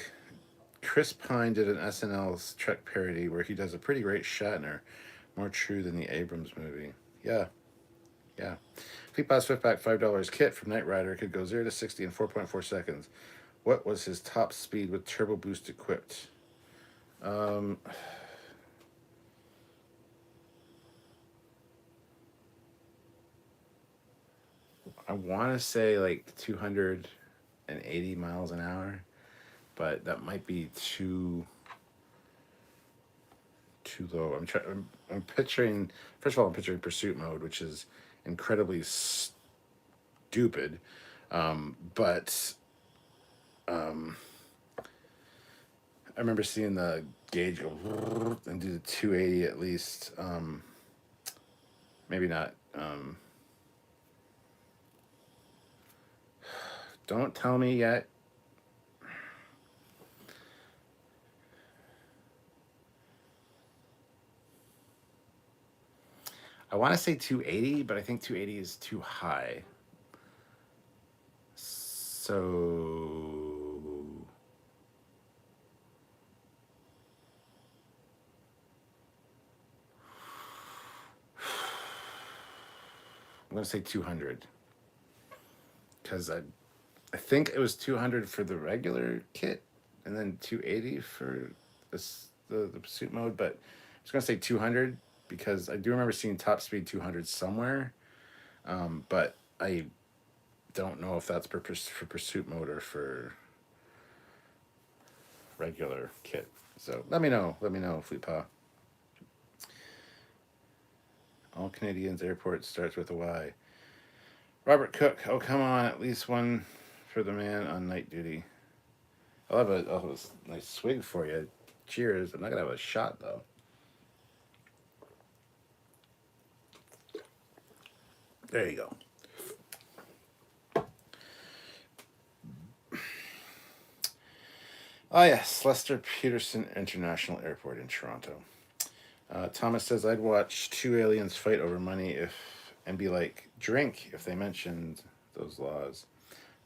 Chris Pine did an SNL Trek parody where he does a pretty great Shatner. More true than the Abrams movie. Yeah. Fleetpass Swiftback $5 kit from Knight Rider could go 0 to 60 in 4.4 seconds. What was his top speed with turbo boost equipped? I want to say like 280 miles an hour, but that might be too low. I'm picturing, first of all, I'm picturing pursuit mode, which is incredibly stupid, but I remember seeing the gauge go and do the 280 at least. Maybe not. Don't tell me yet. I want to say 280, but I think 280 is too high. So I'm going to say 200. Because I think it was 200 for the regular kit and then 280 for the pursuit mode, but I'm just going to say 200 because I do remember seeing top speed 200 somewhere, but I don't know if that's for pursuit mode or for regular kit. So let me know, Fleetpaw. All Canadians airport starts with a Y. Robert Cook, oh come on, at least one for the man on night duty. I'll have a nice swig for you. Cheers. I'm not gonna have a shot though. There you go. Oh yes, Lester Peterson International Airport in Toronto. Thomas says I'd watch 2 aliens fight over money and be like, drink if they mentioned those laws.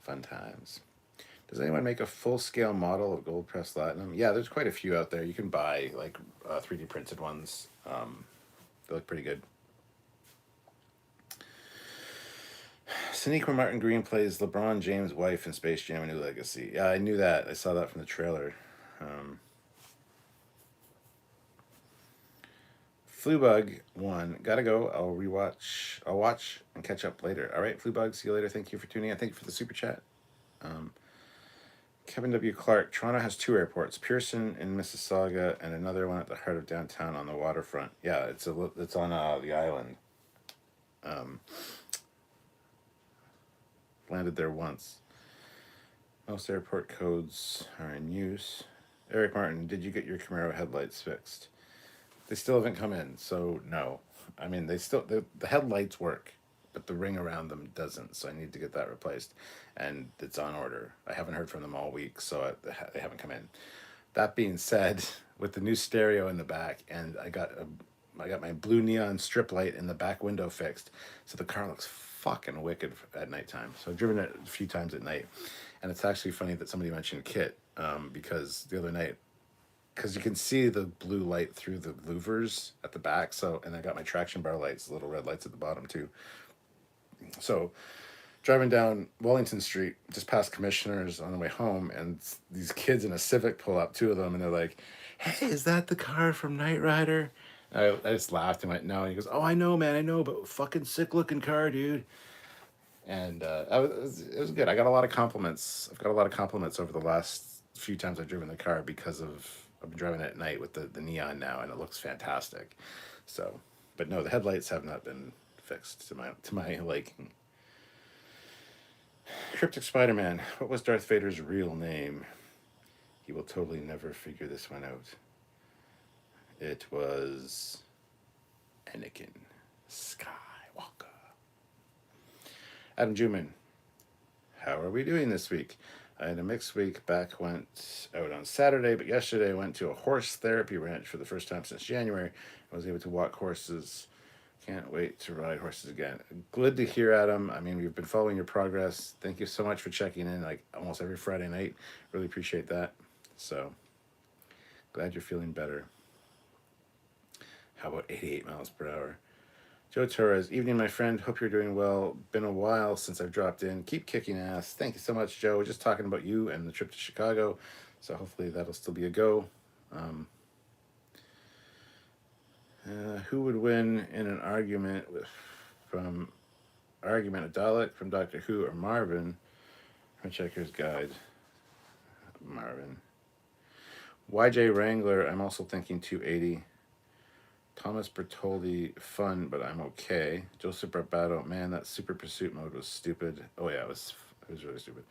Fun times. Does anyone make a full-scale model of gold-pressed latinum? Yeah, there's quite a few out there. You can buy like 3D printed ones. They look pretty good. Sonequa Martin Green plays LeBron James' wife in Space Jam: A New Legacy. Yeah, I knew that. I saw that from the trailer. Fleabug 1. Gotta go. I'll rewatch. I'll watch and catch up later. All right, Fleabug. See you later. Thank you for tuning in. Thank you for the super chat. Kevin W. Clark. Toronto has 2 airports: Pearson in Mississauga and another one at the heart of downtown on the waterfront. Yeah, it's on the island. Landed there once. Most airport codes are in use. Eric Martin, did you get your Camaro headlights fixed? They still haven't come in, so no. I mean, the headlights work, but the ring around them doesn't. So I need to get that replaced, and it's on order. I haven't heard from them all week, so they haven't come in. That being said, with the new stereo in the back, and I got my blue neon strip light in the back window fixed, so the car looks fucking wicked at nighttime. So I've driven it a few times at night, and it's actually funny that somebody mentioned Kit, because the other night, because you can see the blue light through the louvers at the back. So, and I got my traction bar lights, little red lights at the bottom too. So, driving down Wellington Street, just past Commissioners on the way home, and these kids in a Civic pull up, 2 of them, and they're like, "Hey, is that the car from Knight Rider?" I just laughed and went, "No." And he goes, "Oh, I know, man, I know, but fucking sick looking car, dude." And it was good. I got a lot of compliments. I've got a lot of compliments over the last few times I've driven the car because I've been driving it at night with the neon now, and it looks fantastic. So, but no, the headlights have not been fixed to my liking. Cryptic Spider-Man. What was Darth Vader's real name? He will totally never figure this one out. It was Anakin Skywalker. Adam Juman. How are we doing this week? I had a mixed week. Back went out on Saturday, but yesterday I went to a horse therapy ranch for the first time since January. I was able to walk horses. Can't wait to ride horses again. Good to hear, Adam. I mean, we've been following your progress. Thank you so much for checking in like almost every Friday night. Really appreciate that. So, glad you're feeling better. How about 88 miles per hour? Joe Torres, evening, my friend. Hope you're doing well. Been a while since I've dropped in. Keep kicking ass. Thank you so much, Joe. We're just talking about you and the trip to Chicago, so hopefully that'll still be a go. Who would win in an argument from a Dalek from Doctor Who or Marvin from Checker's Guide? Marvin. YJ Wrangler, I'm also thinking 280. Thomas Bertoldi, fun, but I'm okay. Joseph Barbato, man, that super pursuit mode was stupid. Oh yeah, it was really stupid.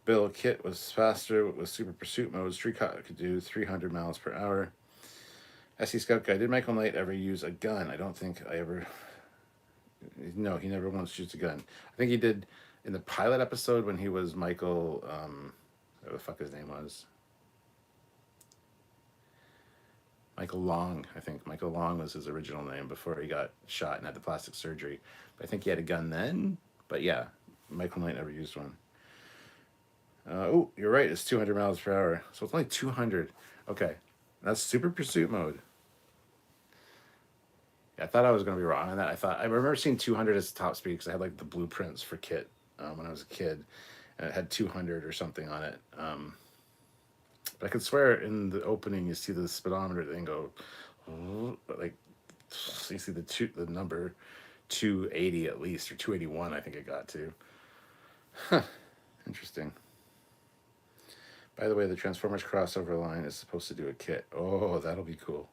Bill Kit was faster with super pursuit mode. Trekyards could do 300 miles per hour. SC Scout Guy, did Michael Knight ever use a gun? I don't think I ever... No, he never once used a gun. I think he did in the pilot episode when he was Michael... what the fuck his name was? Michael Long, I think. Michael Long was his original name before he got shot and had the plastic surgery. But I think he had a gun then. But yeah, Michael Knight never used one. Oh, you're right. It's 200 miles per hour. So it's only 200. Okay. That's super pursuit mode. Yeah, I thought I was going to be wrong on that. I remember seeing 200 as the top speed because I had like the blueprints for Kit when I was a kid. And it had 200 or something on it. But I could swear in the opening you see the speedometer thing go, like, so you see the number 280 at least, or 281 I think it got to. Huh, interesting. By the way, the Transformers crossover line is supposed to do a kit. Oh, that'll be cool.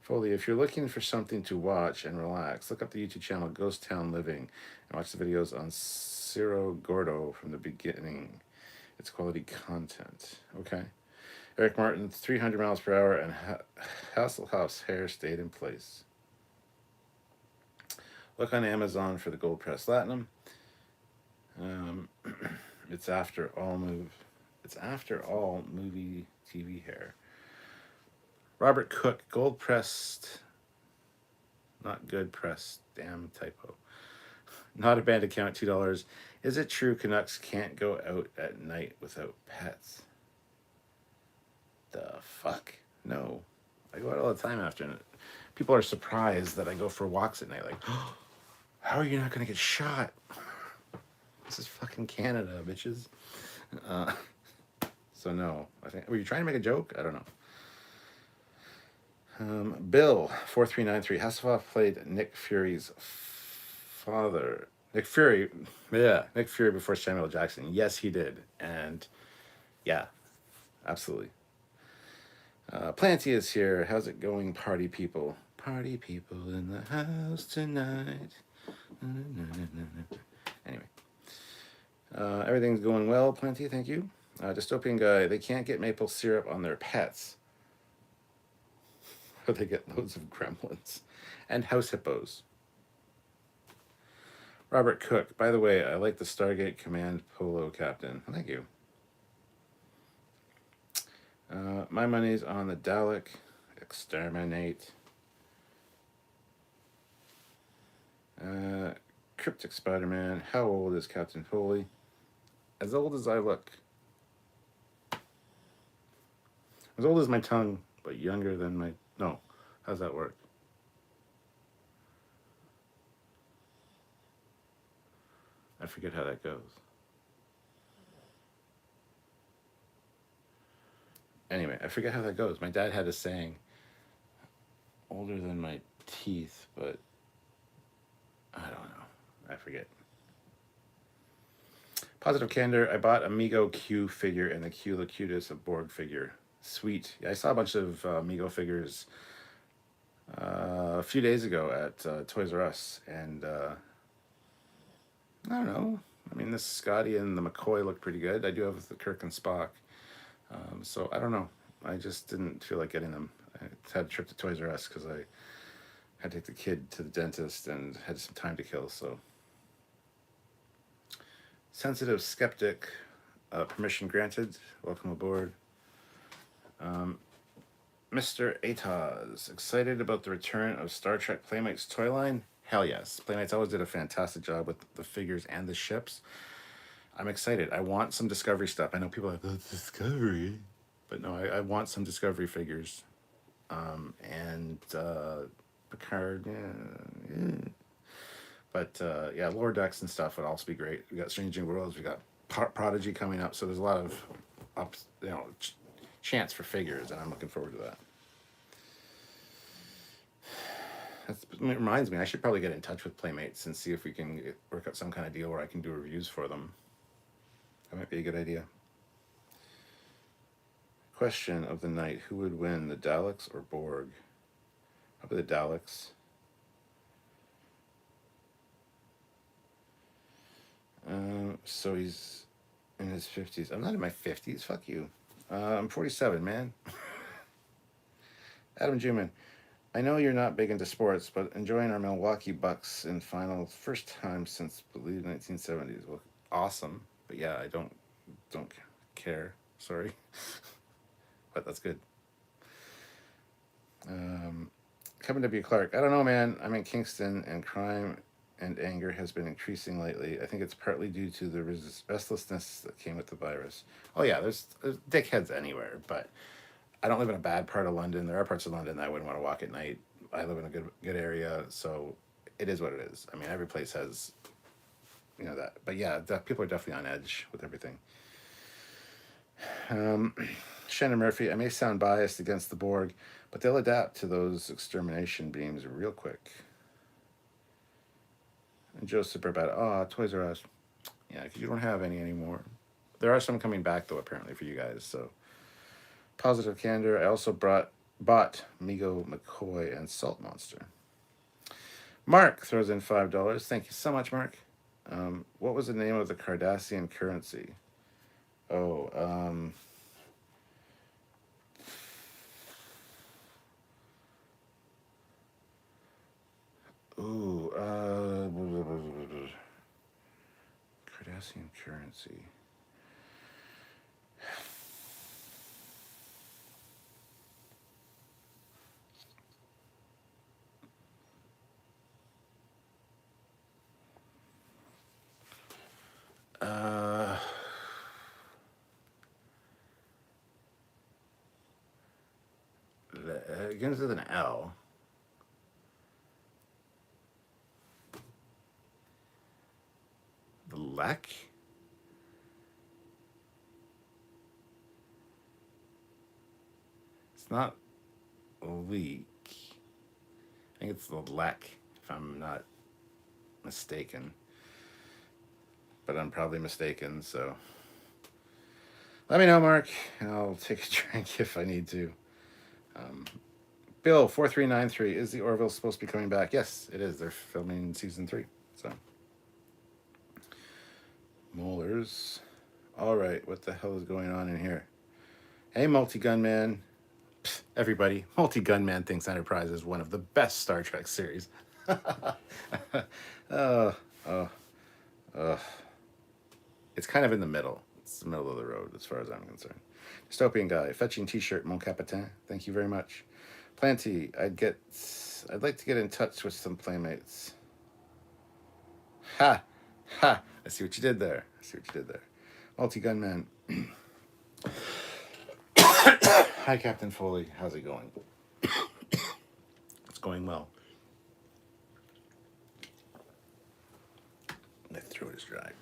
Foley, if you're looking for something to watch and relax, look up the YouTube channel Ghost Town Living and watch the videos on Ciro Gordo from the beginning. It's quality content. Okay. Eric Martin, 300 miles per hour, and Hasselhoff's hair stayed in place. Look on Amazon for the Gold Press Platinum. It's after all movie TV hair. Robert Cook, gold pressed, not good pressed, damn typo. Not a band account, $2. Is it true Canucks can't go out at night without pets? The fuck? No. I go out all the time after it. People are surprised that I go for walks at night. Like, oh, How are you not gonna get shot? This is fucking Canada, bitches. Uh, so no, I think were you trying to make a joke? I don't know. Bill 4393 Hasselhoff played Nick Fury's father. Nick Fury, yeah, Nick Fury before Samuel Jackson. Yes, he did, and yeah, absolutely. Planty is here. How's it going, party people? Party people in the house tonight. Anyway, everything's going well, Planty. Thank you. Dystopian guy. They can't get maple syrup on their pets, or they get loads of gremlins and house hippos. Robert Cook. By the way, I like the Stargate Command polo captain. Thank you. My money's on the Dalek. Exterminate. Cryptic Spider-Man. How old is Captain Foley? As old as I look. As old as my tongue, but younger than my... No. How's that work? I forget how that goes. Anyway, I forget how that goes. My dad had a saying, older than my teeth, but I don't know. I forget. Positive Candor. I bought Amigo Q figure and the Q Locutus, a Borg figure. Sweet. Yeah, I saw a bunch of Amigo figures a few days ago at Toys R Us, and I don't know. I mean, this Scotty and the McCoy look pretty good. I do have the Kirk and Spock. So I don't know. I just didn't feel like getting them. I had a trip to Toys R Us because I had to take the kid to the dentist and had some time to kill. So sensitive skeptic, permission granted. Welcome aboard. Mr. Ataz, excited about the return of Star Trek Playmates toy line? Hell yes. Playmates always did a fantastic job with the figures and the ships. I'm excited. I want some Discovery stuff. I know people are like, that's Discovery. But no, I want some Discovery figures. And Picard, yeah. But yeah, Lower Decks and stuff would also be great. We got Strange New Worlds. We got Prodigy coming up. So there's a lot of chance for figures, and I'm looking forward to that. It reminds me, I should probably get in touch with Playmates and see if we can work out some kind of deal where I can do reviews for them. That might be a good idea. Question of the night: who would win, the Daleks or Borg? Probably the Daleks. So he's in his 50s. I'm not in my 50s. Fuck you. I'm 47, man. Adam Juman. I know you're not big into sports, but enjoying our Milwaukee Bucks in finals first time since, I believe, 1970s. Well, awesome. But yeah, I don't care. Sorry. But that's good. Kevin W. Clark. I don't know, man. I'm in Kingston, and crime and anger has been increasing lately. I think it's partly due to the restlessness that came with the virus. Oh yeah, there's dickheads anywhere, but I don't live in a bad part of London. There are parts of London that I wouldn't want to walk at night. I live in a good area, so it is what it is. I mean, every place has, that. But yeah, people are definitely on edge with everything. Shannon Murphy. I may sound biased against the Borg, but they'll adapt to those extermination beams real quick. And Joseph Burbata. Toys R Us. Yeah, because you don't have any anymore. There are some coming back, though, apparently, for you guys, so... Positive Candor. I also bought Migo McCoy and Salt Monster. Mark throws in $5. Thank you so much, Mark. What was the name of the Cardassian currency? Cardassian currency. It begins with an L. leck? It's not a leak. I think it's the leck, if I'm not mistaken. But I'm probably mistaken, so let me know, Mark, and I'll take a drink if I need to. Um, Bill 4393, is the Orville supposed to be coming back? Yes, it is. They're filming season 3. So molars. All right, what the hell is going on in here? Hey, Multi Gunman. Everybody, Multi Gunman thinks Enterprise is one of the best Star Trek series. Oh, oh, oh. It's kind of in the middle. It's the middle of the road as far as I'm concerned. Dystopian Guy, fetching T-shirt, Mon Capitain. Thank you very much. Planty, I'd like to get in touch with some playmates. Ha, ha! I see what you did there. Multi Gunman. Hi, Captain Foley. How's it going? It's going well. My throat is dry.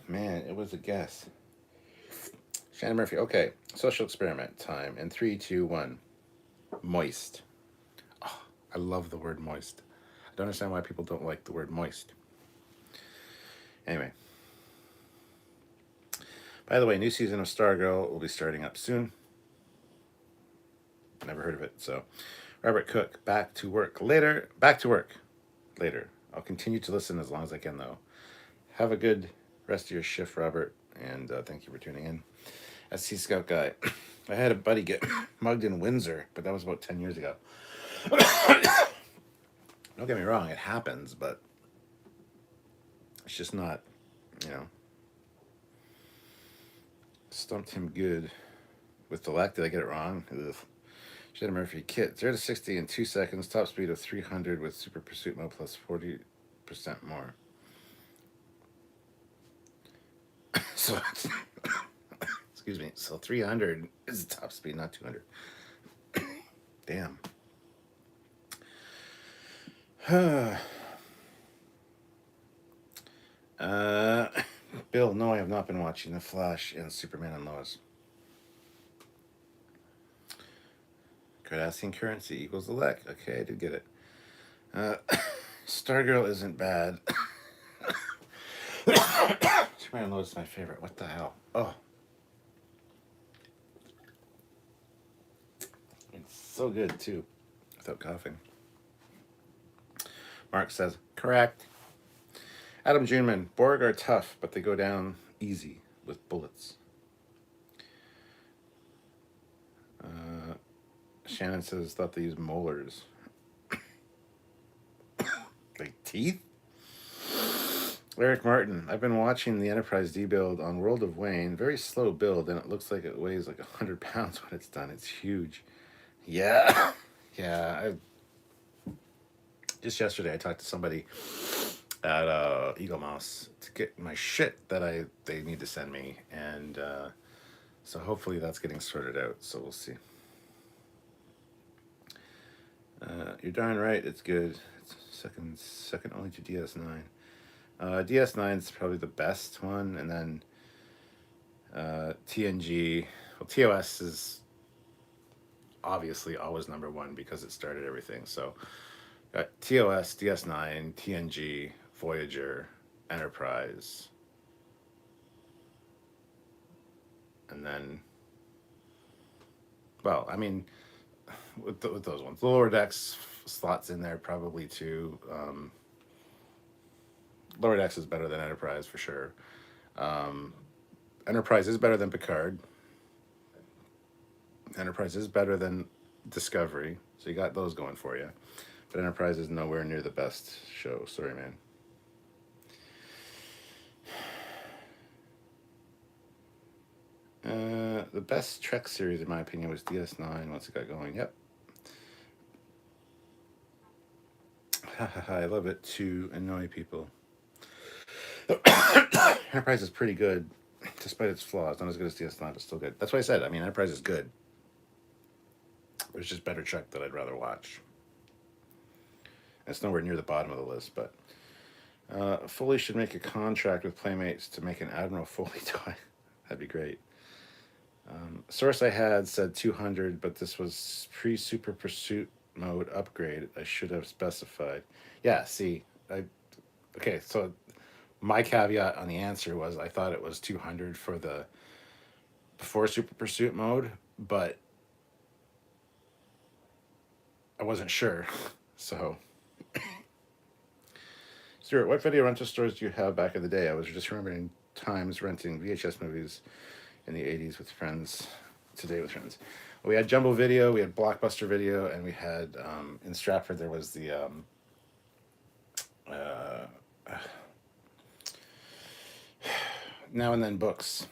Man, it was a guess. Shannon Murphy. Okay, social experiment time. In 3, 2, 1. Moist. Oh, I love the word moist. I don't understand why people don't like the word moist. Anyway. By the way, new season of Stargirl will be starting up soon. Never heard of it, so. Robert Cook, back to work later. I'll continue to listen as long as I can, though. Have a good rest of your shift, Robert, and thank you for tuning in. SC Scout Guy. I had a buddy get mugged in Windsor, but that was about 10 years ago. Don't get me wrong, it happens, but it's just not, stumped him good with the lack. Did I get it wrong? Ugh. Shannon Murphy, kit 0 to 60 in 2 seconds, top speed of 300 with super pursuit mode plus 40% more. So, excuse me. So 300 is the top speed, not 200. Damn. Bill, no, I have not been watching The Flash and Superman and Lois. Cardassian currency equals the LEC. Okay, I did get it. Stargirl isn't bad. Superman and Lois is my favorite. What the hell? Oh. It's so good, too. Without coughing. Mark says, correct. Adam Juneman, Borg are tough, but they go down easy with bullets. Shannon says, thought they used molars. Like teeth? Eric Martin, I've been watching the Enterprise D build on World of Wayne. Very slow build, and it looks like it weighs like 100 pounds when it's done. It's huge. Yeah. Yeah. Just yesterday, I talked to somebody at Eagle Mouse to get my shit that they need to send me, and so hopefully that's getting sorted out. So we'll see. You're darn right, it's good. It's second only to DS9. DS9 is probably the best one, and then TNG. Well, TOS is obviously always number one because it started everything. So got TOS, DS9, TNG, Voyager, Enterprise, and then, well, I mean, with those ones, the Lower Decks slots in there probably too. Lower Decks is better than Enterprise for sure. Enterprise is better than Picard. Enterprise is better than Discovery, so you got those going for you. But Enterprise is nowhere near the best show. Sorry, man. The best Trek series, in my opinion, was DS9 once it got going. Yep. I love it to annoy people. Enterprise is pretty good, despite its flaws. Not as good as DS9, but still good. That's what I said. I mean, Enterprise is good. There's just better Trek that I'd rather watch. It's nowhere near the bottom of the list, but Foley should make a contract with Playmates to make an Admiral Foley toy. That'd be great. Source I had said 200, but this was pre-Super Pursuit mode upgrade. I should have specified. Yeah, see, okay, so my caveat on the answer was I thought it was 200 for the before Super Pursuit mode, but I wasn't sure. So, Stuart, what video rental stores do you have back in the day? I was just remembering times renting VHS movies in the 80s with friends, today with friends. We had Jumbo Video, we had Blockbuster Video, and we had, in Stratford, there was the, Now and Then Books,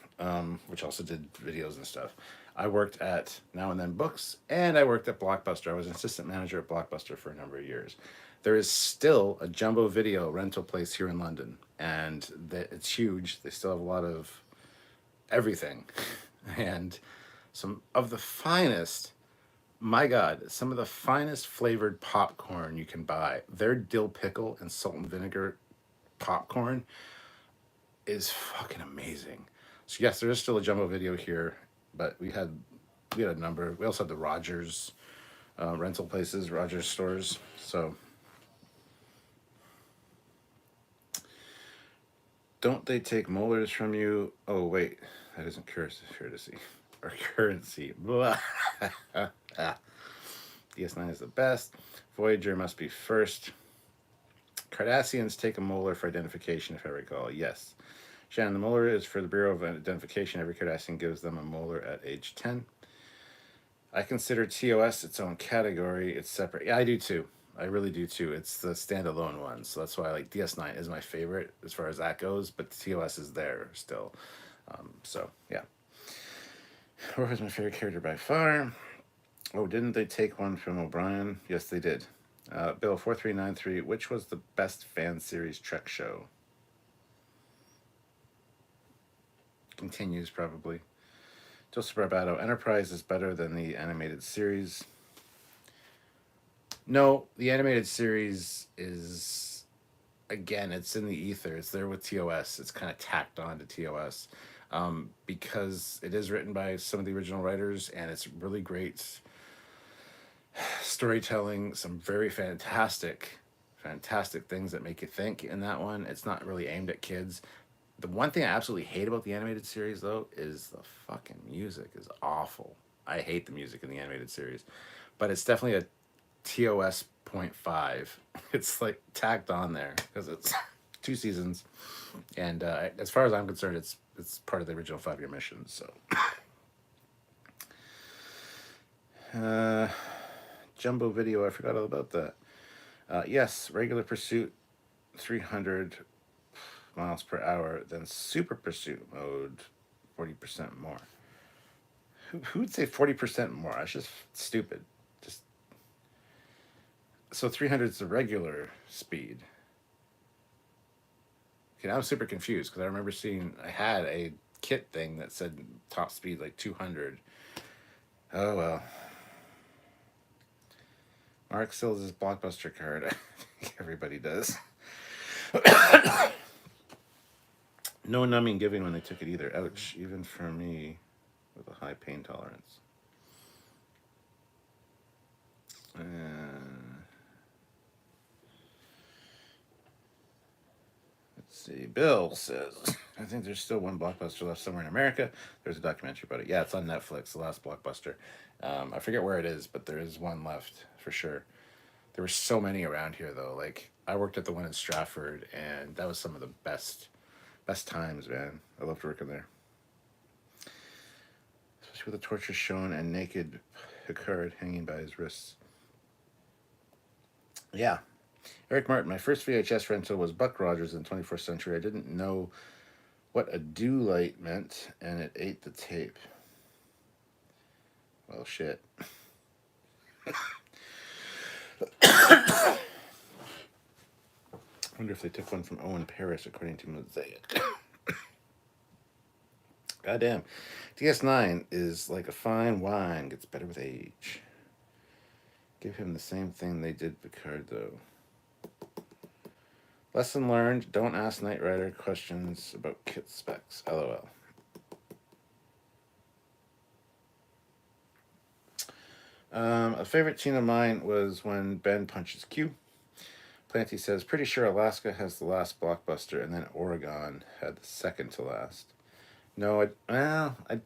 which also did videos and stuff. I worked at Now and Then Books, and I worked at Blockbuster. I was an assistant manager at Blockbuster for a number of years. There is still a Jumbo Video rental place here in London, and it's huge. They still have a lot of everything, and some of the finest. My God, some of the finest flavored popcorn you can buy. Their dill pickle and salt and vinegar popcorn is fucking amazing. So yes, there is still a Jumbo Video here, but we had a number. We also had the Rogers rental places, Rogers stores. So don't they take molars from you? Oh wait, that isn't courtesy or currency. Blah. DS9 is the best. Voyager must be first. Cardassians take a molar for identification, if I recall. Yes. Shannon, the molar is for the Bureau of Identification. Every Cardassian gives them a molar at age 10. I consider TOS its own category. It's separate. Yeah, I do too. I really do too. It's the standalone one. So that's why I like DS9 is my favorite as far as that goes, but the TOS is there still. So, yeah. Worf is my favorite character by far. Oh, didn't they take one from O'Brien? Yes, they did. Bill 4393, which was the best fan series Trek show? Continues, probably. Joseph Barbato, Enterprise is better than the animated series. No, the animated series is, again, it's in the ether. It's there with TOS. It's kind of tacked on to TOS because it is written by some of the original writers, and it's really great storytelling, some very fantastic things that make you think in that one. It's not really aimed at kids. The one thing I absolutely hate about the animated series, though, is the fucking music is awful. I hate the music in the animated series. But it's definitely a TOS 0.5. It's like tacked on there because it's 2 seasons. And as far as I'm concerned, it's part of the original 5-year mission. So, Jumbo Video, I forgot all about that. Yes, regular pursuit, 300 miles per hour. Then super pursuit mode, 40% more. Who would say 40% more? That's just stupid. Just so 300 is the regular speed. Okay, now I'm super confused because I remember I had a kit thing that said top speed like 200. Oh well. Mark sells his Blockbuster card. I think everybody does. No numbing given when they took it either. Ouch, even for me with a high pain tolerance. Let's see. Bill says, I think there's still one Blockbuster left somewhere in America. There's a documentary about it. Yeah, it's on Netflix, the last Blockbuster. I forget where it is, but there is one left for sure. There were so many around here, though. Like, I worked at the one in Stratford, and that was some of the best times, man. I loved working there. Especially with the torture shown and naked Picard hanging by his wrists. Yeah. Eric Martin, my first VHS rental was Buck Rogers in the 21st century. I didn't know what a do light meant, and it ate the tape. Well, shit. I wonder if they took one from Owen Paris, according to Mosaic. Goddamn. DS9 is like a fine wine, gets better with age. Give him the same thing they did Picard, though. Lesson learned, don't ask Knight Rider questions about kit specs. LOL. A favorite scene of mine was when Ben punches Q. Planty says, pretty sure Alaska has the last blockbuster, and then Oregon had the second to last. No, somebody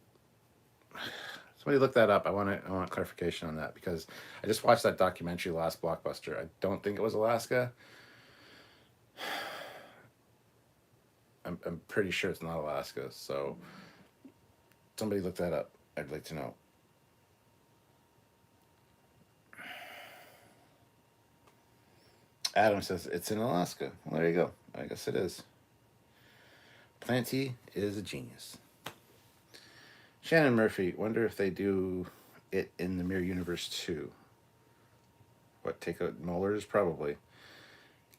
look that up. I want clarification on that because I just watched that documentary, Last Blockbuster. I don't think it was Alaska. I'm pretty sure it's not Alaska. So somebody look that up. I'd like to know. Adam says it's in Alaska. Well, there you go. I guess it is. Planty is a genius. Shannon Murphy, wonder if they do it in the Mirror Universe too. What, take out molars? Probably.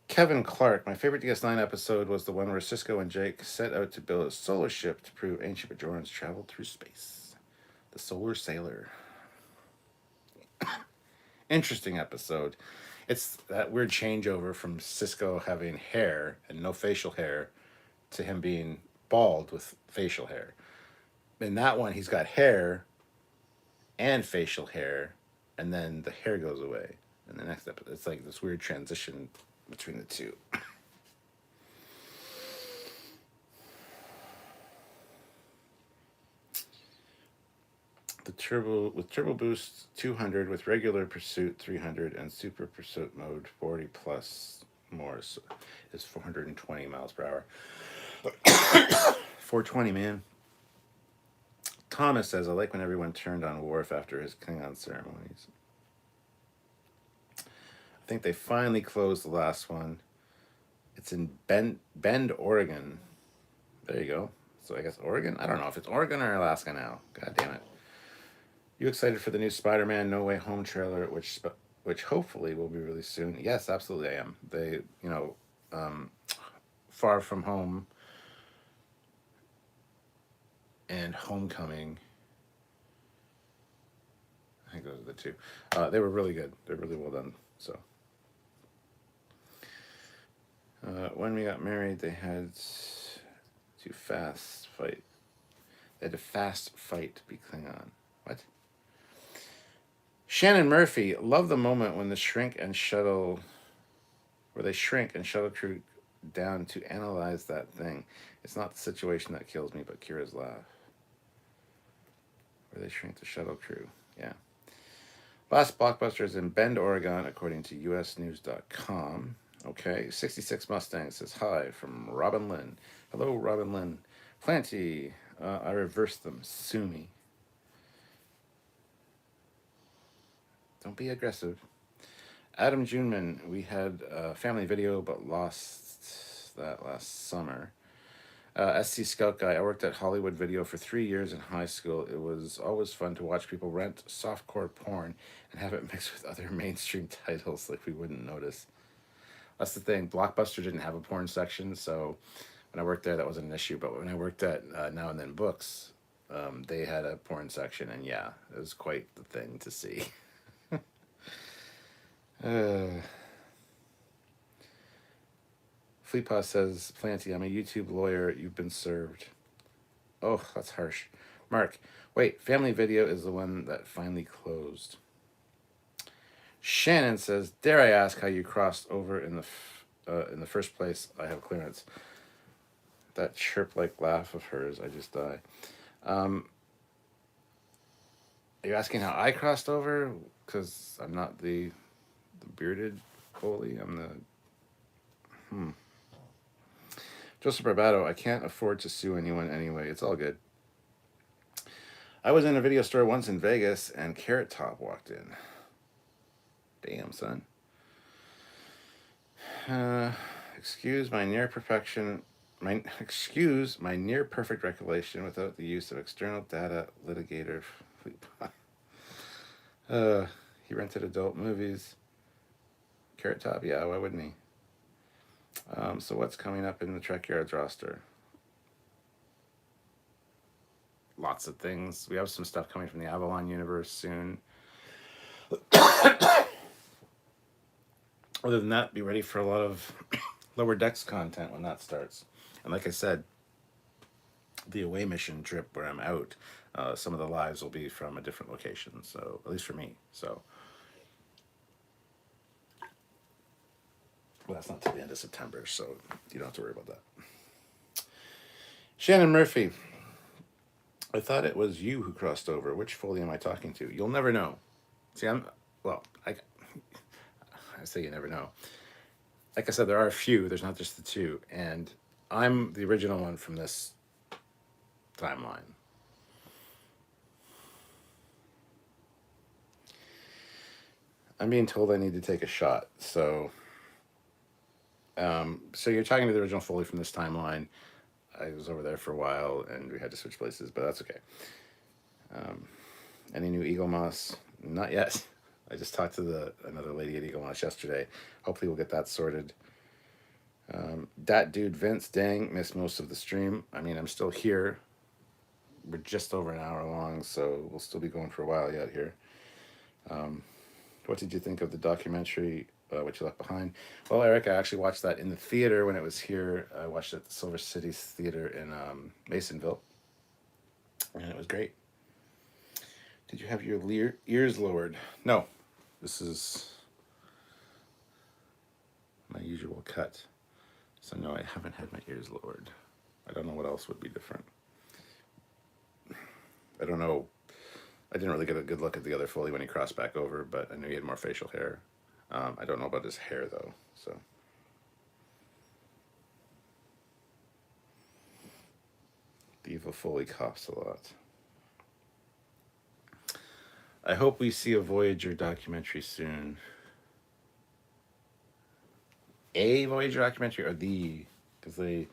Kevin Clark, my favorite DS9 episode was the one where Cisco and Jake set out to build a solar ship to prove ancient Bajorans traveled through space. The Solar Sailor. Interesting episode. It's that weird changeover from Cisco having hair and no facial hair to him being bald with facial hair. In that one, he's got hair and facial hair, and then the hair goes away. And the next episode, it's like this weird transition between the two. The turbo boost 200 with regular pursuit 300 and super pursuit mode 40 plus more is 420 miles per hour. 420, man. Thomas says, I like when everyone turned on Worf after his Klingon ceremonies. I think they finally closed the last one. It's in Bend, Oregon. There you go. So I guess Oregon? I don't know if it's Oregon or Alaska now. God damn it. You excited for the new Spider-Man No Way Home trailer, which hopefully will be released soon? Yes, absolutely I am. They, Far From Home and Homecoming, I think those are the two. They were really good. They're really well done. So when we got married, they had to fast fight. They had to fast fight to be Klingon. What? Shannon Murphy, love the moment when they shrink and shuttle crew down to analyze that thing. It's not the situation that kills me, but Kira's laugh. Where they shrink the shuttle crew. Yeah. Last blockbuster is in Bend, Oregon, according to usnews.com. Okay. 66 Mustang says hi from Robin Lynn. Hello, Robin Lynn. Planty, I reversed them. Sue me. Don't be aggressive. Adam Juneman, we had a family video but lost that last summer. SC Scout Guy, I worked at Hollywood Video for 3 years in high school. It was always fun to watch people rent softcore porn and have it mixed with other mainstream titles like we wouldn't notice. That's the thing. Blockbuster didn't have a porn section, so when I worked there, that wasn't an issue. But when I worked at Now and Then Books, they had a porn section, and yeah, it was quite the thing to see. Fleetpaw says, Planty, I'm a YouTube lawyer. You've been served. Oh, that's harsh. Mark, wait, Family Video is the one that finally closed. Shannon says, dare I ask how you crossed over in the first place? I have clearance. That chirp-like laugh of hers, I just die. Are you asking how I crossed over? Because I'm not the bearded Foley. I'm the... Joseph Barbato, I can't afford to sue anyone anyway. It's all good. I was in a video store once in Vegas, and Carrot Top walked in. Damn, son. Excuse my near perfect recollection without the use of external data litigator. He rented adult movies. Carrot Top, yeah, why wouldn't he? So what's coming up in the Trekyards roster? Lots of things. We have some stuff coming from the Avalon universe soon. Other than that, be ready for a lot of Lower Decks content when that starts. And like I said, the away mission trip where I'm out, some of the lives will be from a different location. So at least for me. So well, that's not till the end of September, so you don't have to worry about that. Shannon Murphy, I thought it was you who crossed over. Which Foley am I talking to? You'll never know. See, I say you never know. Like I said, there are a few. There's not just the two, and I'm the original one from this timeline. I'm being told I need to take a shot. So you're talking to the original Foley from this timeline. I was over there for a while, and we had to switch places, but that's okay. Any new Eagle Moss? Not yet. I just talked to another lady at Eagle Moss yesterday. Hopefully we'll get that sorted. Dat dude Vince, dang, missed most of the stream. I mean, I'm still here. We're just over an hour long, so we'll still be going for a while yet here. What did you think of the documentary, What You Left Behind? Well, Eric, I actually watched that in the theater when it was here. I watched it at the Silver City Theater in Masonville, and it was great. Did you have your ears lowered? No. This is my usual cut. So no, I haven't had my ears lowered. I don't know what else would be different. I don't know. I didn't really get a good look at the other Foley when he crossed back over, but I knew he had more facial hair. I don't know about his hair, though, so. The evil Foley coughs a lot. I hope we see a Voyager documentary soon. A Voyager documentary, or the, because they're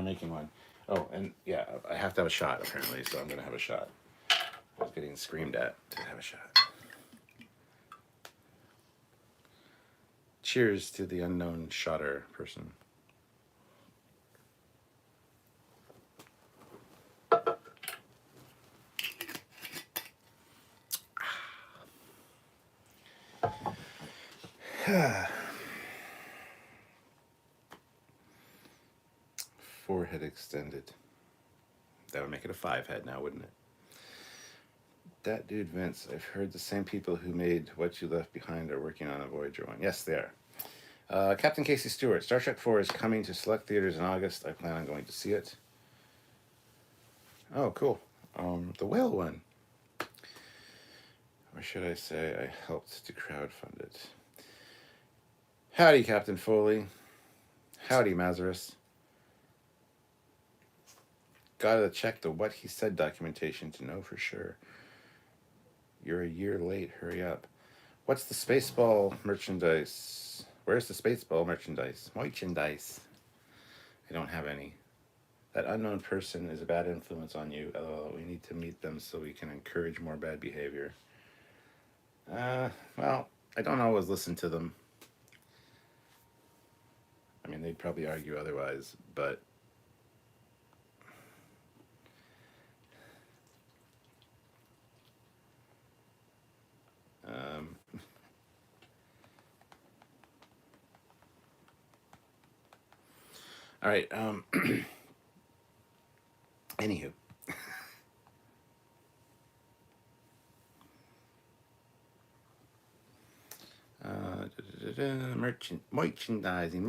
making one. Oh, and yeah, I have to have a shot, apparently, so I'm going to have a shot. I was getting screamed at to have a shot. Cheers to the unknown shotter person. Forehead extended. That would make it a 5 head now, wouldn't it? That dude Vince, I've heard the same people who made What You Left Behind are working on a Voyager one. Yes, they are. Captain Casey Stewart, Star Trek 4 is coming to select theaters in August. I plan on going to see it. Oh, cool. The whale one. Or should I say I helped to crowdfund it. Howdy, Captain Foley. Howdy, Mazarus. Gotta check the What He Said documentation to know for sure. You're a year late, hurry up. What's the Spaceball merchandise? Where's the Spaceball merchandise? Merchandise. I don't have any. That unknown person is a bad influence on you. LOL, we need to meet them so we can encourage more bad behavior. Well, I don't always listen to them. I mean, they'd probably argue otherwise, but all right. Anywho. Merchandising.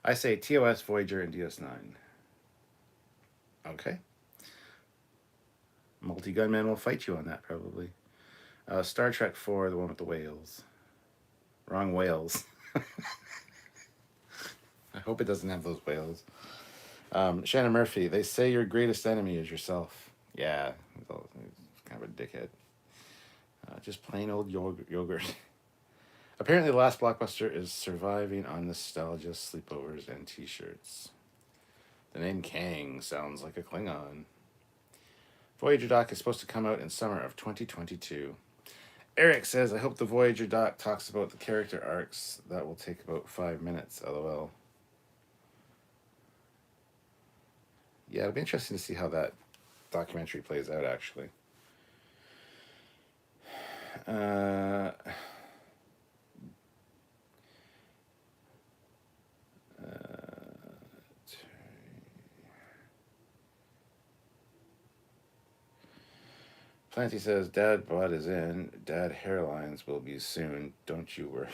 I say TOS, Voyager, and DS9. Okay. Multi-gunman will fight you on that, probably. Star Trek 4, the one with the whales. Wrong whales. I hope it doesn't have those whales. Shannon Murphy, they say your greatest enemy is yourself. Yeah, he's kind of a dickhead. Just plain old yogurt. Apparently, the last blockbuster is surviving on nostalgia, sleepovers, and t-shirts. The name Kang sounds like a Klingon. Voyager doc is supposed to come out in summer of 2022. Eric says, I hope the Voyager doc talks about the character arcs. That will take about 5 minutes, lol. Yeah, it'll be interesting to see how that documentary plays out, actually. Clancy says, Dad bod is in. Dad hairlines will be soon. Don't you worry.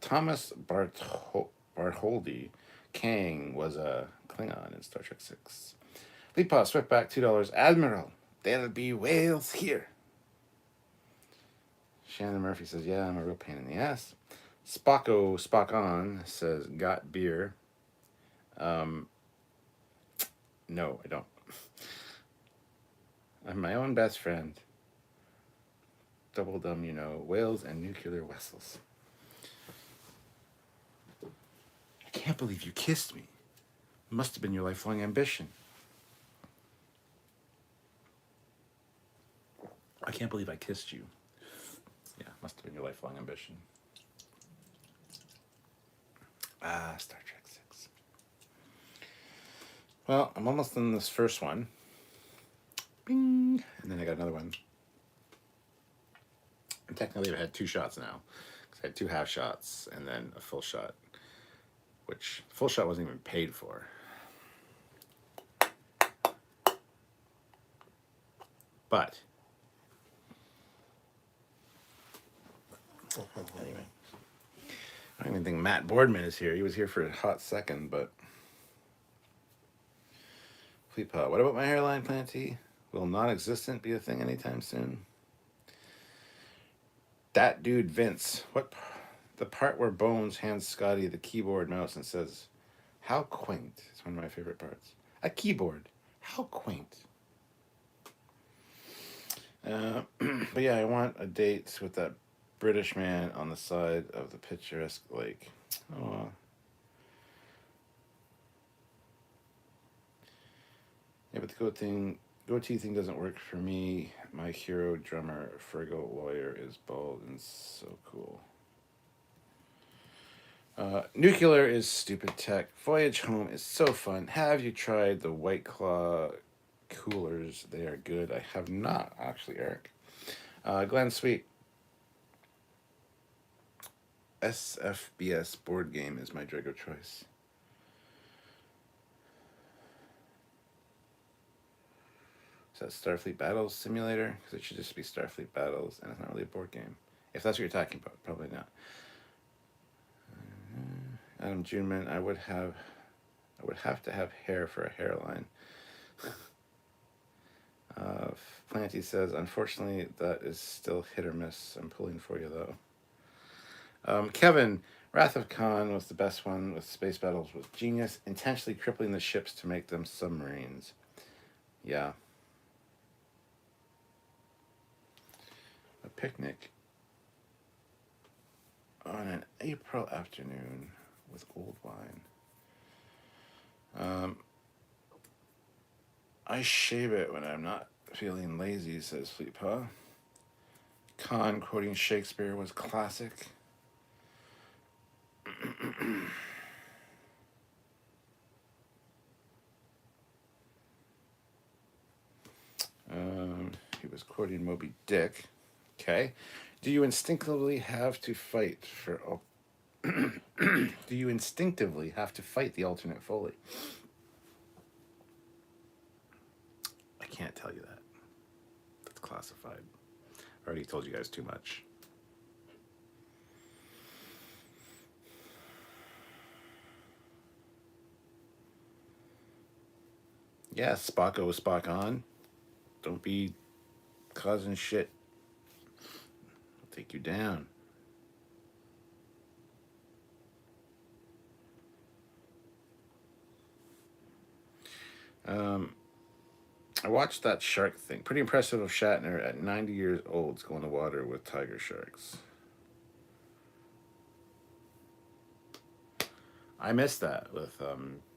Thomas Bartholdi Kang was a Klingon in Star Trek 6. Leapaw, Swiftback, $2. Admiral, there'll be whales here. Shannon Murphy says, yeah, I'm a real pain in the ass. Spock on says, got beer. No, I don't. I'm my own best friend. Double dumb, whales and nuclear vessels. I can't believe you kissed me. It must have been your lifelong ambition. I can't believe I kissed you. Yeah, must have been your lifelong ambition. Star Trek 6. Well, I'm almost done this first one. Bing! And then I got another one. And technically I've had 2 shots now. Because I had 2 half shots and then a full shot. Which, full shot wasn't even paid for. But, anyway. I don't even think Matt Boardman is here. He was here for a hot second, but... Fleetpaw, what about my hairline, Planty? Will non-existent be a thing anytime soon? That dude Vince. What? The part where Bones hands Scotty the keyboard mouse and says, how quaint. It's one of my favorite parts. A keyboard. How quaint. But yeah, I want a date with that British man on the side of the picturesque lake. Oh. Yeah, but the goatee thing doesn't work for me. My hero drummer, Fergal Lawyer, is bald and so cool. Nuclear is stupid tech. Voyage home is so fun. Have you tried the White Claw coolers? They are good. I have not, actually, Eric. Glenn Sweet. SFBS board game is my drug of choice. Is that Starfleet Battles Simulator? Because it should just be Starfleet Battles, and it's not really a board game. If that's what you're talking about, probably not. Adam Juneman, I would have to have hair for a hairline. Planty says, unfortunately, that is still hit or miss. I'm pulling for you, though. Kevin, Wrath of Khan was the best one with space battles was genius, intentionally crippling the ships to make them submarines. Yeah. A picnic on an April afternoon with old wine. I shave it when I'm not feeling lazy, says Fleetpaw. Khan quoting Shakespeare was classic. He was quoting Moby Dick. Okay. Do you instinctively have to fight for... Do you instinctively have to fight the alternate Foley? I can't tell you that. That's classified. I already told you guys too much. Yeah, Spocko was Spock on. Don't be causing shit. I'll take you down. I watched that shark thing. Pretty impressive of Shatner at 90 years old to go in the water with tiger sharks. I missed that with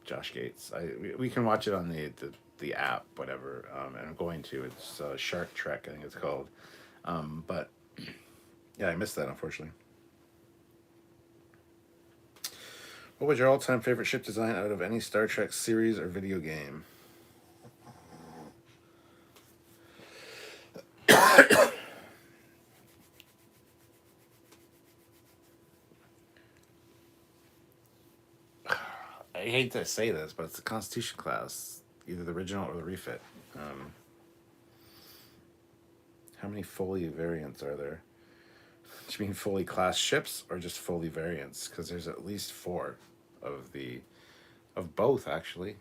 Josh Gates. We can watch it on the app, whatever, and I'm going to. It's Shark Trek, I think it's called. But, yeah, I missed that, unfortunately. What was your all-time favorite ship design out of any Star Trek series or video game? I hate to say this, but it's the Constitution class, either the original or the refit. How many Foley variants are there? Do you mean Foley class ships or just Foley variants? Because there's at least 4 of both, actually.